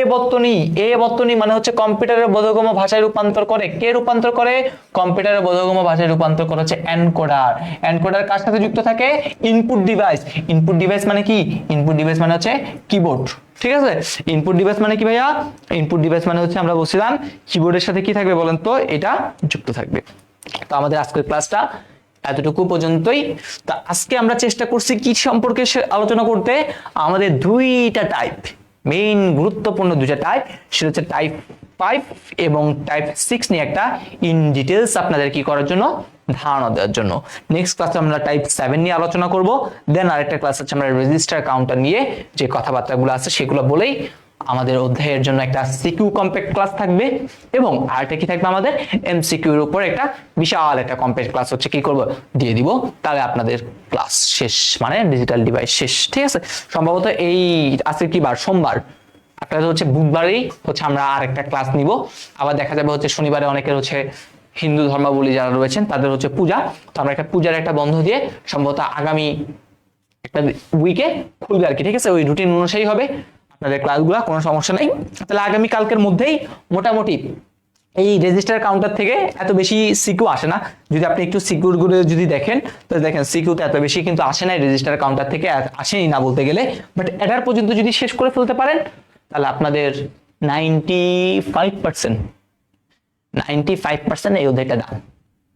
Speaker 1: বর্তনী মানে হচ্ছে কম্পিউটারের বোধগম্য ভাষায় রূপান্তর করে, কে রূপান্তর করে, কম্পিউটারের বোধগম্য ভাষায় রূপান্তর করে হচ্ছে এনকোডার। এনকোডার কার সাথে যুক্ত থাকে, ইনপুট ইনপুট ডিভাইস মানে কি? ইনপুট ডিভাইস মানে হচ্ছে কিবোর্ড, ঠিক আছে। ইনপুট ডিভাইস মানে কি ভাইয়া? ইনপুট ডিভাইস মানে হচ্ছে আমরা বলছিলাম কিবোর্ডের সাথে কি থাকবে বলেন তো, এটা যুক্ত থাকবে। তো আমাদের আজকের ক্লাসটা এতটুকু পর্যন্তই। তো আজকে আমরা চেষ্টা করছি কি সম্পর্কে আলোচনা করতে, আমাদের দুইটা টাইপ, মেইন গুরুত্বপূর্ণ দুইটা টাইপ, সেটা হচ্ছে টাইপ 5 এবং টাইপ 6 নিয়ে একটা ইন ডিটেলস আপনাদের কি করার জন্য, ধারণা দেওয়ার জন্য। নেক্সট ক্লাসে আমরা টাইপ 7 নিয়ে আলোচনা করব, দেন আরেকটা ক্লাস হচ্ছে আমরা রেজিস্টার কাউন্টার নিয়ে যে কথাবার্তাগুলো আছে সেগুলো বলেই আমাদের অধ্যায়ের জন্য একটা সিকিউ কম্প্যাক্ট ক্লাস থাকবে, এবং আরেকটা কি থাকবে আমাদের এমসিকিউর উপর একটা বিশাল একটা কম্প্যাক্ট ক্লাস হচ্ছে কি করব, দিয়ে দিব। তাহলে আপনাদের ক্লাস শেষ, মানে ডিজিটাল ডিভাইস শেষ, ঠিক আছে। সম্ভবত এই আজকে কি বার, সোমবার, আপনাদের হচ্ছে বুধবারেই হচ্ছে আমরা আরেকটা ক্লাস নিব। আবার দেখা যাবে হচ্ছে শনিবারে অনেকের হচ্ছে হিন্দু ধর্মাবলী যারা রয়েছেন তাদের হচ্ছে পূজা, তো আমরা একটা পূজার একটা বন্ধ দিয়ে সম্ভবত আগামী একটা উইকে খুলবে আর কি, ঠিক আছে। ওই রুটিন অনুযায়ী হবে আপনাদের ক্লাসগুলো, কোনো সমস্যা নেই। তাহলে আগামী কালকের মধ্যেই মোটামুটি এই রেজিস্টার কাউন্টার থেকে এত বেশি সিকিউ আসে না। যদি আপনি একটু সিকিউর গুলো যদি দেখেন, তাহলে দেখেন সিকিউতে এত বেশি কিন্তু আসে না রেজিস্টার কাউন্টার থেকে, আসেনি না বলতে গেলে। বাট এটার পর্যন্ত যদি শেষ করে ফেলতে পারেন তাহলে আপনাদের 95% এই অধ্যায়টা ডান,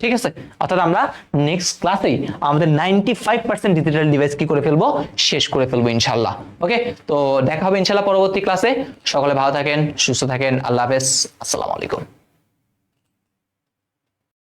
Speaker 1: ঠিক আছে। অর্থাৎ আমরা নেক্সট ক্লাসেই আমাদের 95% ডিজিটাল ডিভাইস কি করে ফেলবো, শেষ করে ফেলবো ইনশাল্লাহ। ওকে, তো দেখা হবে ইনশাল্লাহ পরবর্তী ক্লাসে। সকলে ভালো থাকেন, সুস্থ থাকেন, আল্লাহ হাফেজ, আসসালামু আলাইকুম।